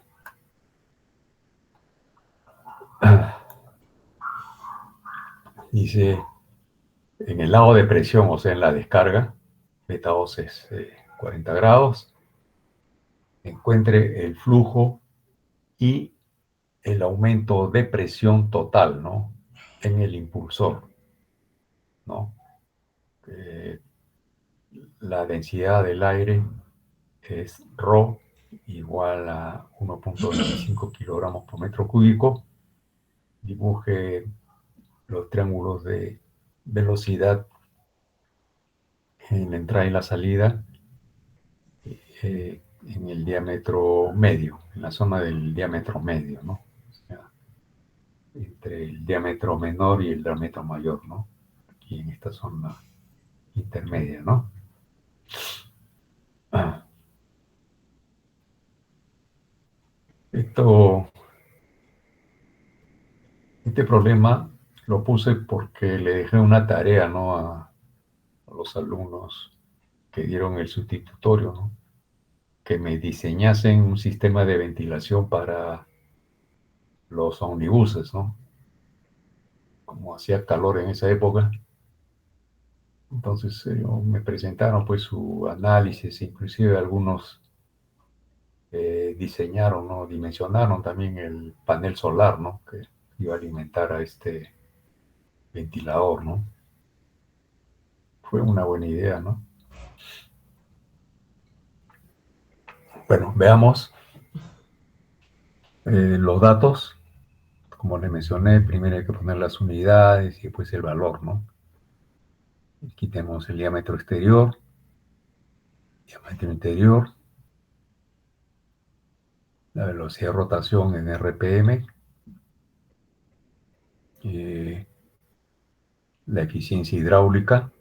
Dice, en el lado de presión, o sea, en la descarga, beta 2 es 40 grados, encuentre el flujo y el aumento de presión total, ¿no? En el impulsor, ¿no? Eh, la densidad del aire es ρ igual a 1.25 kilogramos por metro cúbico. Dibuje los triángulos de velocidad en la entrada y la salida en el diámetro medio, en la zona del diámetro medio, ¿no? O sea, entre el diámetro menor y el diámetro mayor, ¿no? Aquí en esta zona intermedia, ¿no? Este problema lo puse porque le dejé una tarea, ¿no? A los alumnos que dieron el sustitutorio, ¿no? Que me diseñasen un sistema de ventilación para los omnibuses, ¿no? Como hacía calor en esa época. Entonces me presentaron pues su análisis, inclusive algunos diseñaron, ¿no? Dimensionaron también el panel solar, ¿no? Que iba a alimentar a este ventilador, ¿no? Fue una buena idea, ¿no? Bueno, veamos los datos. Como les mencioné, primero hay que poner las unidades y después el valor, ¿no? Aquí tenemos el diámetro exterior, diámetro interior, la velocidad de rotación en RPM, la eficiencia hidráulica,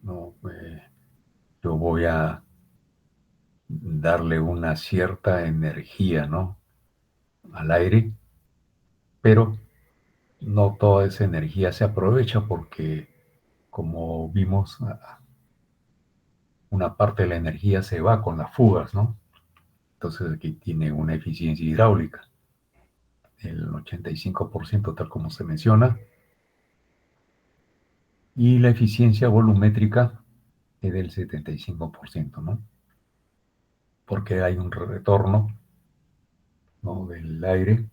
¿no? Yo voy a darle una cierta energía, ¿no? Al aire, pero no toda esa energía se aprovecha porque, como vimos, una parte de la energía se va con las fugas, ¿no? Entonces aquí tiene una eficiencia hidráulica, el 85% tal como se menciona, y la eficiencia volumétrica es del 75%, ¿no? Porque hay un retorno, ¿no? Del aire,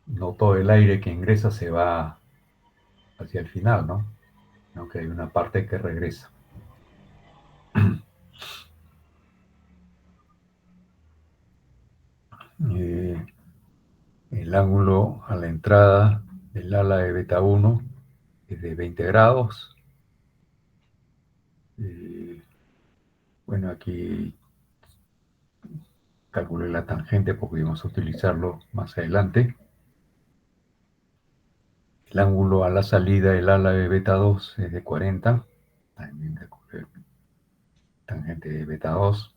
no todo el aire que ingresa se va hacia el final, ¿no? Aunque hay una parte que regresa. El ángulo a la entrada del ala de beta 1 es de 20 grados. Bueno, aquí calculé la tangente porque vamos a utilizarlo más adelante. El ángulo a la salida del ala de beta 2 es de 40. También calculé tangente de beta 2.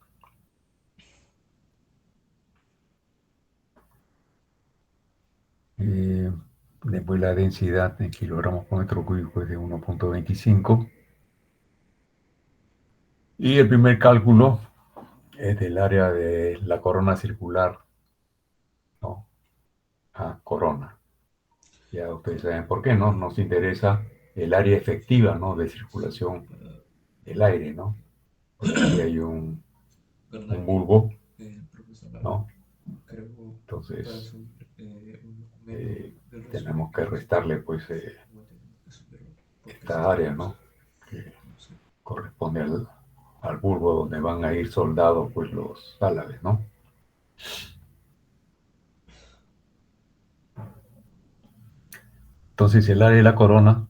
Después la densidad en kilogramos por metro cúbico es de 1.25. Y el primer cálculo es del área de la corona circular, ¿no? A corona. Ya ustedes saben por qué, ¿no? Nos interesa el área efectiva, ¿no? De circulación del aire, ¿no? Porque aquí hay un bulbo, ¿no? Entonces, tenemos que restarle, pues, esta área, ¿no? Que corresponde al bulbo donde van a ir soldados, pues, los álabes, ¿no? Entonces el área de la corona,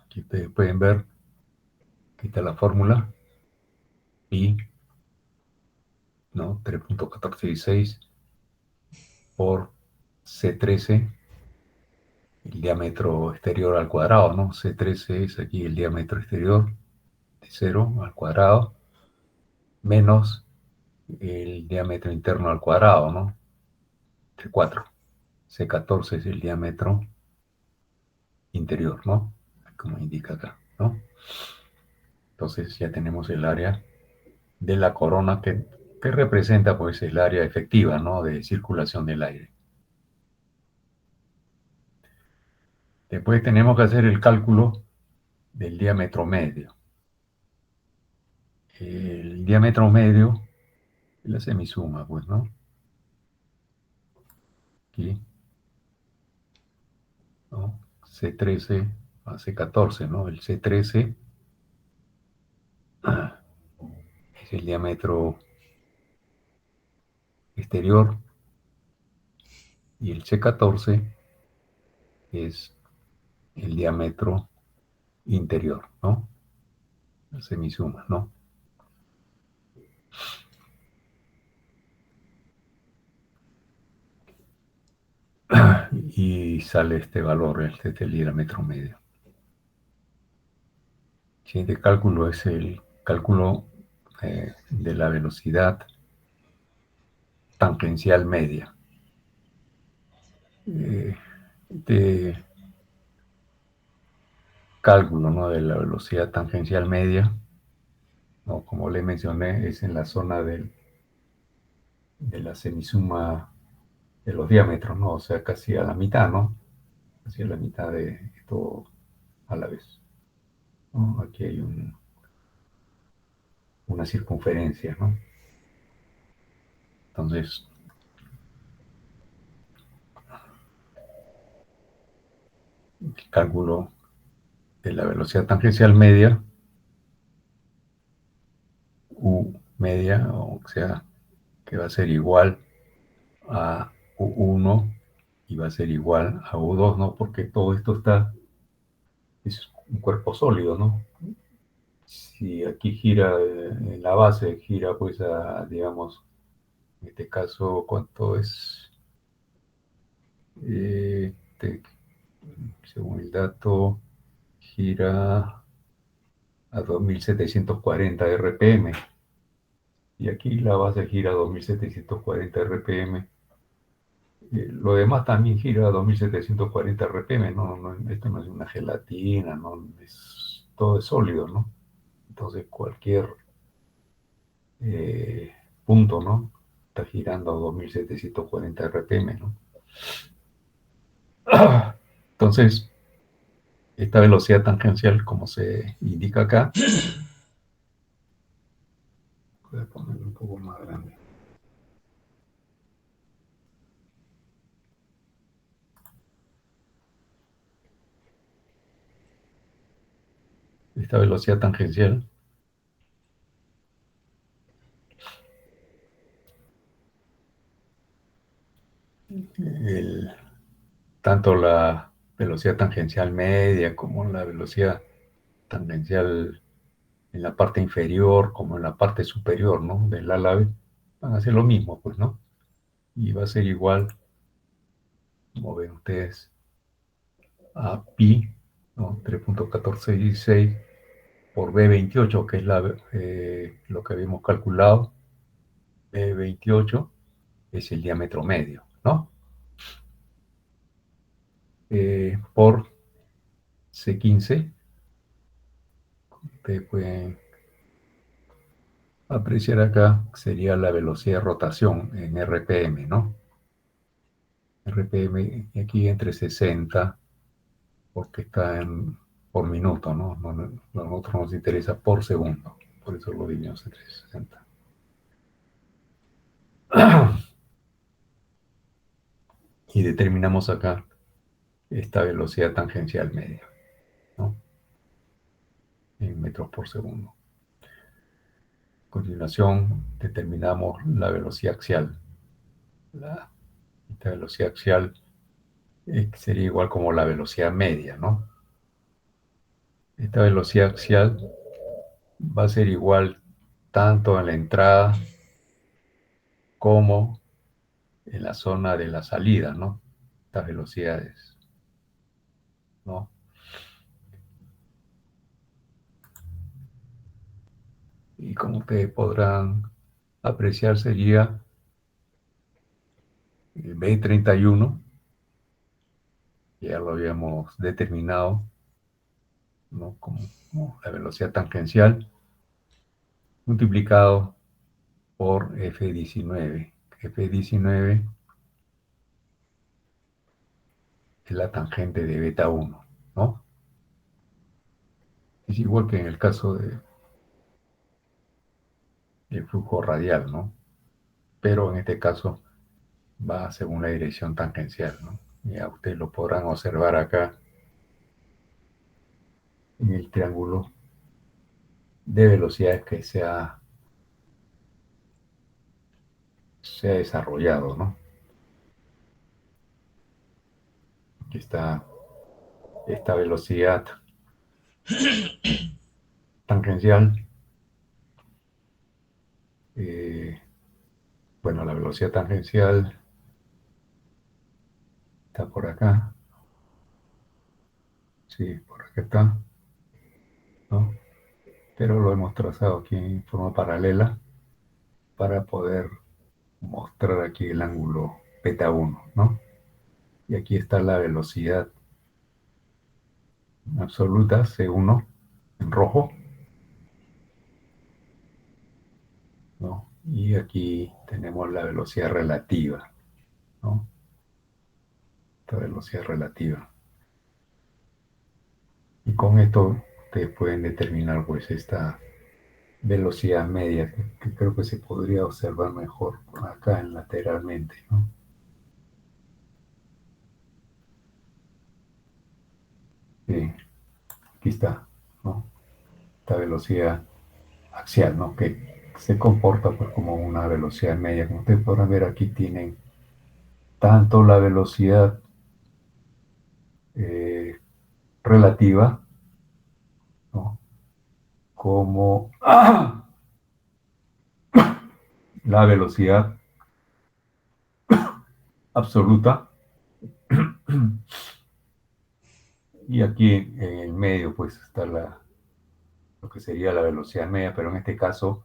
aquí ustedes pueden ver, aquí está la fórmula, pi, ¿no? 3.1416 por C13, el diámetro exterior al cuadrado, ¿no? C13 es aquí el diámetro exterior de 0 al cuadrado, menos el diámetro interno al cuadrado, ¿no? De 4. C14 es el diámetro interior, ¿no? Como indica acá, ¿no? Entonces ya tenemos el área de la corona que representa pues el área efectiva, ¿no? De circulación del aire. Después tenemos que hacer el cálculo del diámetro medio. El diámetro medio es la semisuma, pues, ¿no? Aquí, ¿no? C13 a C14, ¿no? El C13 es el diámetro exterior y el C14 es el diámetro interior, ¿no? La semisuma, ¿no? Y sale este valor, este es el diámetro medio. El siguiente cálculo es el cálculo de la velocidad tangencial media. Este cálculo, ¿no? De la velocidad tangencial media, ¿no? Como le mencioné, es en la zona de la semisuma de los diámetros, ¿no? O sea, casi a la mitad, ¿no? Casi a la mitad de esto a la vez, ¿no? Aquí hay una circunferencia, ¿no? Entonces, el cálculo de la velocidad tangencial media, U media, o sea, que va a ser igual a U1 y va a ser igual a U2, ¿no? Porque todo esto es un cuerpo sólido, ¿no? Si aquí gira, en la base gira pues digamos, en este caso, ¿cuánto es? Este, según el dato, gira a 2740 RPM. Y aquí la base gira a 2740 RPM. Lo demás también gira a 2740 RPM, ¿no? Esto no es una gelatina, ¿no? Todo es sólido, ¿no? Entonces cualquier punto, ¿no? Está girando a 2740 RPM, ¿no? Entonces, esta velocidad tangencial, como se indica acá, voy a ponerlo un poco más grande. Esta velocidad tangencial tanto la velocidad tangencial media como la velocidad tangencial en la parte inferior como en la parte superior, ¿no? Del ala B, van a ser lo mismo, pues, ¿no? Y va a ser igual, como ven ustedes, a pi, ¿no? 3.1416 por B28, que es lo que habíamos calculado. B28 es el diámetro medio, ¿no? Por C15, ustedes pueden apreciar acá, sería la velocidad de rotación en RPM, ¿no? RPM aquí entre 60, porque está por minuto, ¿no? A nosotros nos interesa por segundo, por eso lo dividimos entre 60. Y determinamos acá esta velocidad tangencial media, ¿no? En metros por segundo. A continuación, determinamos la velocidad axial. Esta velocidad axial sería igual como la velocidad media, ¿no? Esta velocidad axial va a ser igual tanto en la entrada como en la zona de la salida, ¿no? Estas velocidades, ¿no? Y como ustedes podrán apreciar, sería el B31, ya lo habíamos determinado, ¿no? Como la velocidad tangencial multiplicado por F19. F19 es la tangente de beta 1, ¿no? Es igual que en el caso del flujo radial, ¿no? Pero en este caso va según la dirección tangencial, ¿no? Ya ustedes lo podrán observar acá en el triángulo de velocidades que se ha desarrollado, ¿no? Aquí está esta velocidad tangencial. eh, bueno, la velocidad tangencial está por acá. Sí, por acá está, ¿no? Pero lo hemos trazado aquí en forma paralela para poder mostrar aquí el ángulo beta 1, ¿no? Y aquí está la velocidad absoluta, C1, en rojo, ¿no? Y aquí tenemos la velocidad relativa, ¿no? Esta velocidad relativa. Y con esto ustedes pueden determinar pues esta velocidad media que creo que se podría observar mejor acá en lateralmente, ¿no? Sí, aquí está, ¿no? Esta velocidad axial, ¿no? Que se comporta pues como una velocidad media. Como ustedes podrán ver, aquí tienen tanto la velocidad eh, relativa, ¿no? Como la velocidad absoluta. Y aquí en el medio pues está lo que sería la velocidad media, pero en este caso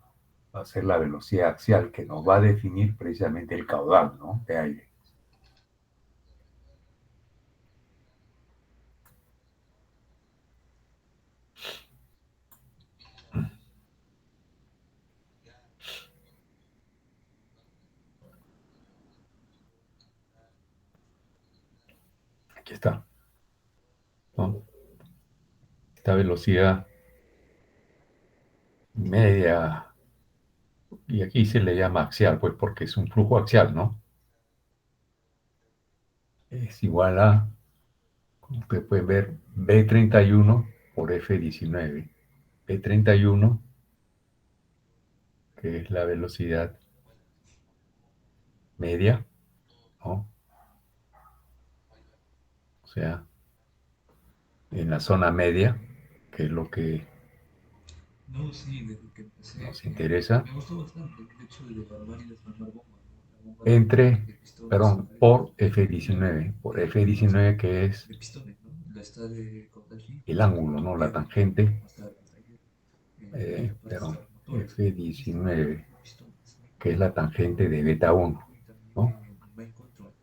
va a ser la velocidad axial que nos va a definir precisamente el caudal, ¿no? De aire. Aquí está, ¿no? Esta velocidad media, y aquí se le llama axial, pues porque es un flujo axial, ¿no? Es igual a, como ustedes pueden ver, B31 por F19. B31, que es la velocidad media, ¿no? O sea, en la zona media, que es lo que No, sí, desde que empecé, nos interesa, me gustó bastante el hecho de armar y desarmar bombas, ¿no? La bomba entre, de pistones, perdón, por F19, por F19 que es de pistones, ¿no? La está de cortar el ángulo, ¿no? La tangente, más tarde, la parte de perdón, los motores, F19, pistones, ¿no? que es la tangente de beta 1, Y también ¿no? Main Control,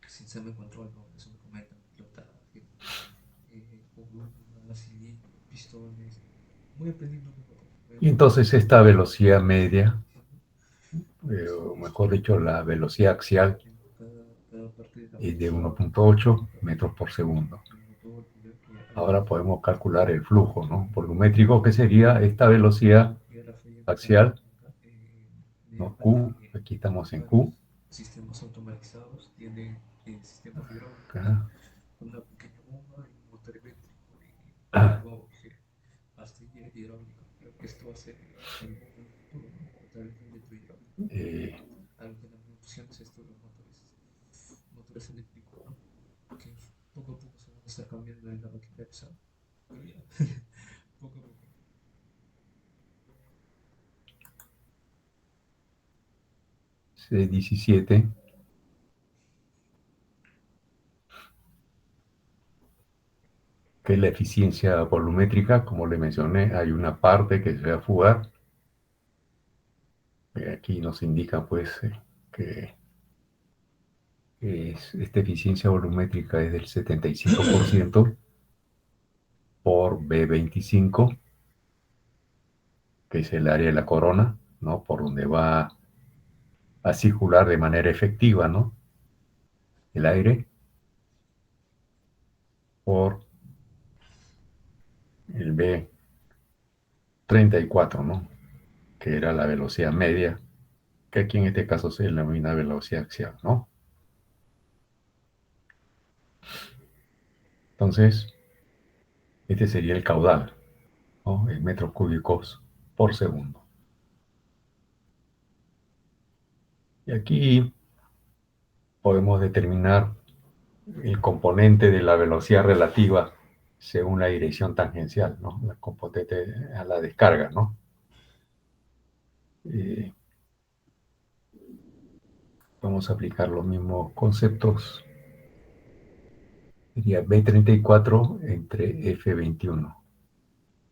System Control, ¿no? Eso me comentan, pilotaje, columnas, cilindros, pistones. Voy aprendiendo poco a poco. Voy Y aprendiendo entonces esta velocidad media, o mejor dicho, la velocidad axial, cada parte de la es de motor, 1.8 metros por segundo. el motor, poder que Ahora podemos calcular el flujo, ¿no? Volumétrico, que sería esta velocidad y ahora fue axial, de ¿no? Q, aquí estamos en Q, varios sistemas automatizados, tiene sistemas hidráulicos acá, con una pequeña bomba y un motor eléctrico y wow, que hasta hidráulico. Creo que esto va a ser algo en el futuro, ¿no? O tal vez electrohidráulico. eh, Algo que también opciones esto de los motores eléctricos, ¿no? que poco a poco se van a estar cambiando en la máquina pesada. Pero ya, poco a poco. C17, que es la eficiencia volumétrica. Como le mencioné, hay una parte que se va a fugar. Aquí nos indica pues que esta eficiencia volumétrica es del 75% por B25, que es el área de la corona, ¿no? Por donde va a circular de manera efectiva, ¿no? El aire, por el B34, ¿no? Que era la velocidad media, que aquí en este caso se denomina velocidad axial, ¿no? Entonces, este sería el caudal, ¿no? En metros cúbicos por segundo. Y aquí podemos determinar el componente de la velocidad relativa según la dirección tangencial, ¿no? La componente a la descarga, ¿no? Eh, Vamos a aplicar los mismos conceptos. Sería B34 entre F21.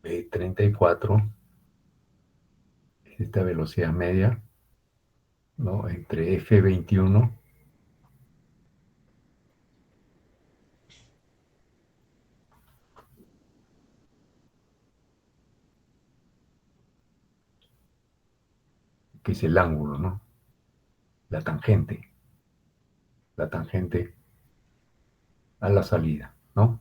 B34 es esta velocidad media, ¿no? Entre F21 que es el ángulo, ¿no? La tangente a la salida, ¿no?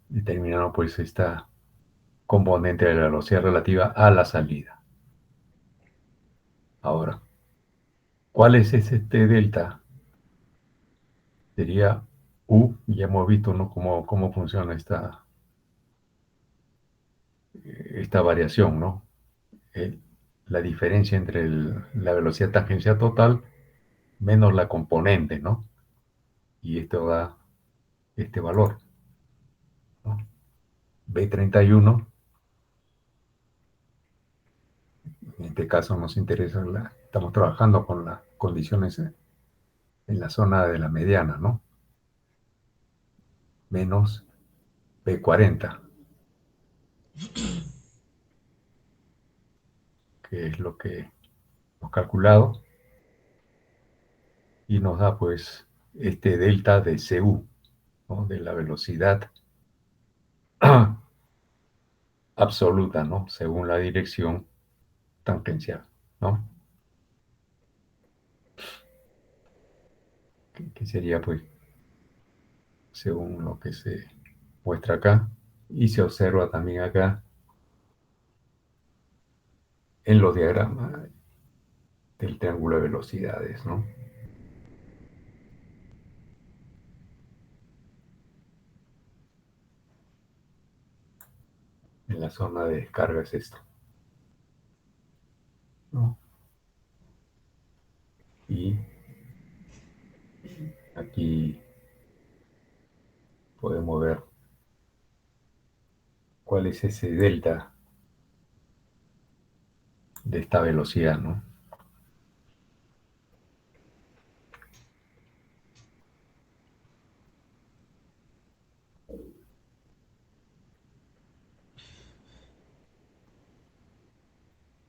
Determinando pues esta componente de la velocidad relativa a la salida. Ahora, ¿cuál es este delta? Sería U, ya hemos visto, ¿no? Cómo funciona esta variación, ¿no? El- la diferencia entre la velocidad tangencial total menos la componente, ¿no? Y esto da este valor, ¿no? B31, en este caso nos interesa, estamos trabajando con las condiciones en la zona de la mediana, ¿no? Menos B40, que es lo que hemos calculado, y nos da pues este delta de CU, ¿no? De la velocidad absoluta, ¿no? Según la dirección tangencial, ¿no? Que sería pues según lo que se muestra acá y se observa también acá en los diagramas del triángulo de velocidades, ¿no? En la zona de descarga es esto, ¿no? Y aquí podemos ver cuál es ese delta de esta velocidad, ¿no?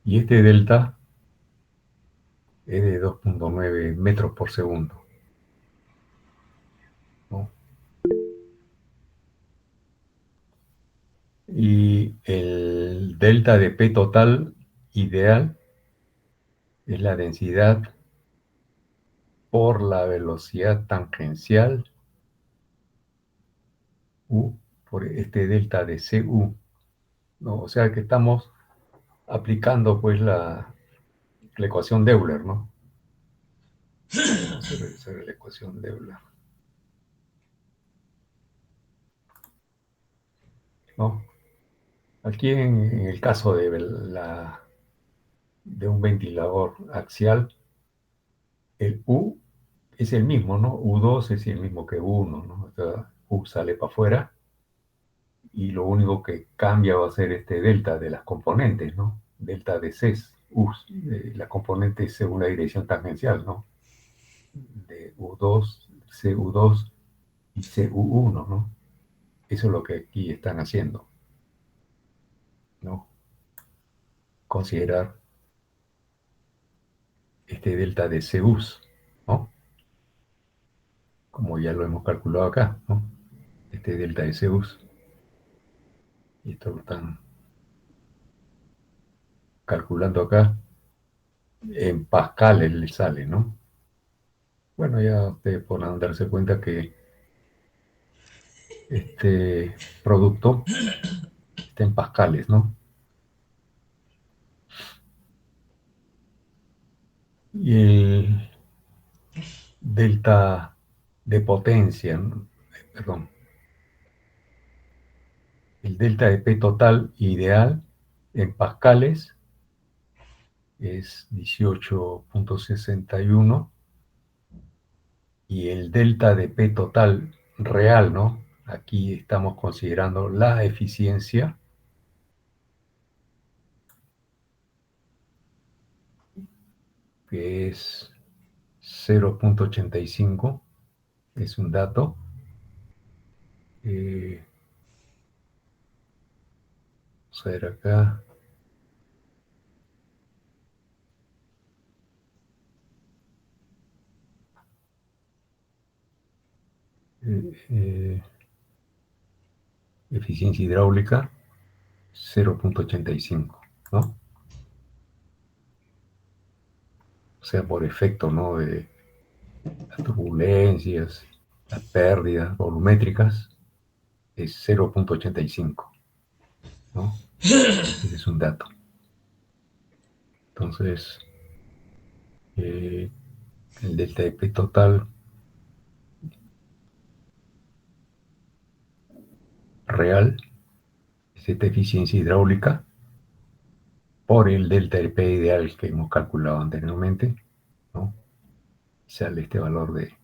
Y este delta es de 2,9 metros por segundo, ¿no? Y el delta de P total ideal es la densidad por la velocidad tangencial U por este delta de CU, ¿no? O sea que estamos aplicando pues la ecuación de Euler, ¿no? Vamos a revisar la ecuación de Euler, ¿no? Aquí en el caso de de un ventilador axial, el U es el mismo, ¿no? U2 es el mismo que U1, ¿no? O sea, U sale para afuera y lo único que cambia va a ser este delta de las componentes, ¿no? Delta de Cs, U, la componente según la dirección tangencial, ¿no? De U2, CU2 y CU1, ¿no? Eso es lo que aquí están haciendo, ¿no? Considerar este delta de Cus, ¿no? Como ya lo hemos calculado acá, ¿no? Este delta de Cus. Y esto lo están calculando acá. En pascales le sale, ¿no? Bueno, ya ustedes podrán darse cuenta que este producto está en pascales, ¿no? Y el delta de potencia, ¿no? Perdón, el delta de P total ideal en pascales es 18.61 y el delta de P total real, ¿no? Aquí estamos considerando la eficiencia, que es 0.85, es un dato. Vamos a ver acá. Eficiencia hidráulica 0.85, ¿no? O sea, por efecto, ¿no? De las turbulencias, las pérdidas volumétricas, es 0.85, ¿no? Ese es un dato. Entonces, el delta de P total real es esta eficiencia hidráulica por el delta de P ideal que hemos calculado anteriormente, ¿no? Sale este valor de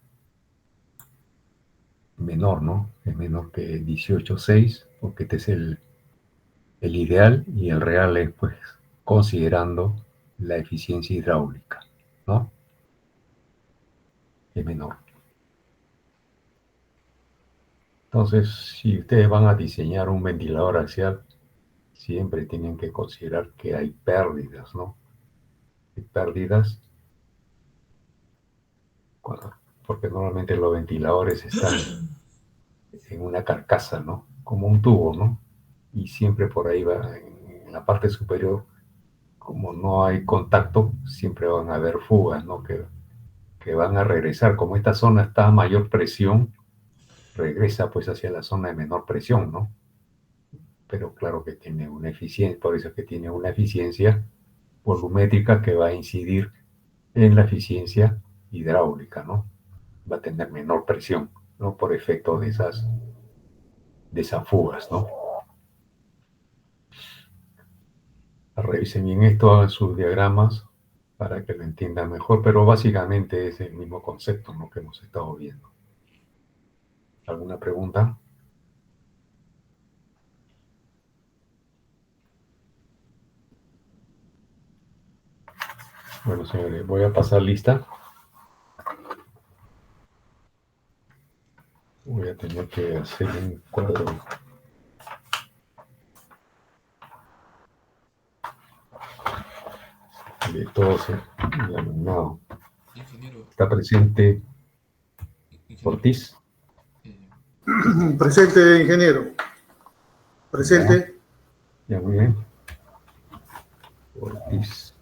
menor, ¿no? Es menor que 18.6, porque este es el ideal y el real es, pues, considerando la eficiencia hidráulica, ¿no? Es menor. Entonces, si ustedes van a diseñar un ventilador axial, siempre tienen que considerar que hay pérdidas, ¿no? Hay pérdidas, porque normalmente los ventiladores están en una carcasa, ¿no? Como un tubo, ¿no? Y siempre por ahí va, en la parte superior, como no hay contacto, siempre van a haber fugas, ¿no? Que van a regresar. Como esta zona está a mayor presión, regresa pues hacia la zona de menor presión, ¿no? Pero claro que tiene una eficiencia, por eso es que tiene una eficiencia volumétrica que va a incidir en la eficiencia hidráulica, ¿no? Va a tener menor presión, ¿no? Por efecto de esas fugas, ¿no? Revisen bien esto, hagan sus diagramas para que lo entiendan mejor, pero básicamente es el mismo concepto, ¿no? Que hemos estado viendo. ¿Alguna pregunta? Bueno, señores, voy a pasar lista. Voy a tener que hacer un cuadro de todos el alumnado. Ingeniero, Está presente ingeniero, Ortiz. eh, Presente, ingeniero. Ya, Presente. ya muy bien. Ortiz.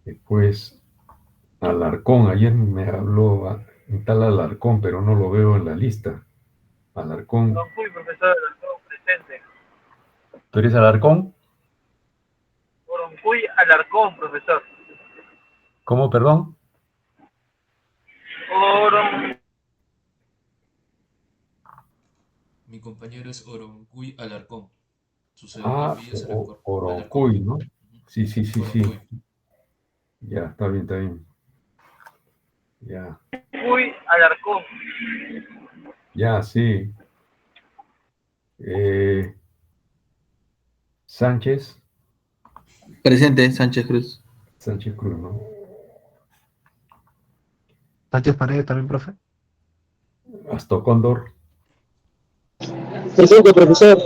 Después Alarcón. Ayer me habló un tal Alarcón, pero no lo veo en la lista. Alarcón. No fui, profesor, Alarcón, presente. ¿Tú eres Alarcón? Oroncuy Alarcón, profesor. ¿Cómo, perdón? Oron... mi compañero es Oroncuy Alarcón. Su segundo Ah, apellido es Orocuy, ¿no? Ujú. Sí, sí, sí, sí. Orocuy. Ya, está bien, está bien. Ya, Uy, Alarcón. ya, sí. Eh, Sánchez, Presente, Sánchez Cruz. Sánchez Cruz, ¿no? Sánchez Paredes también, profe. Astocóndor, Presente, profesor.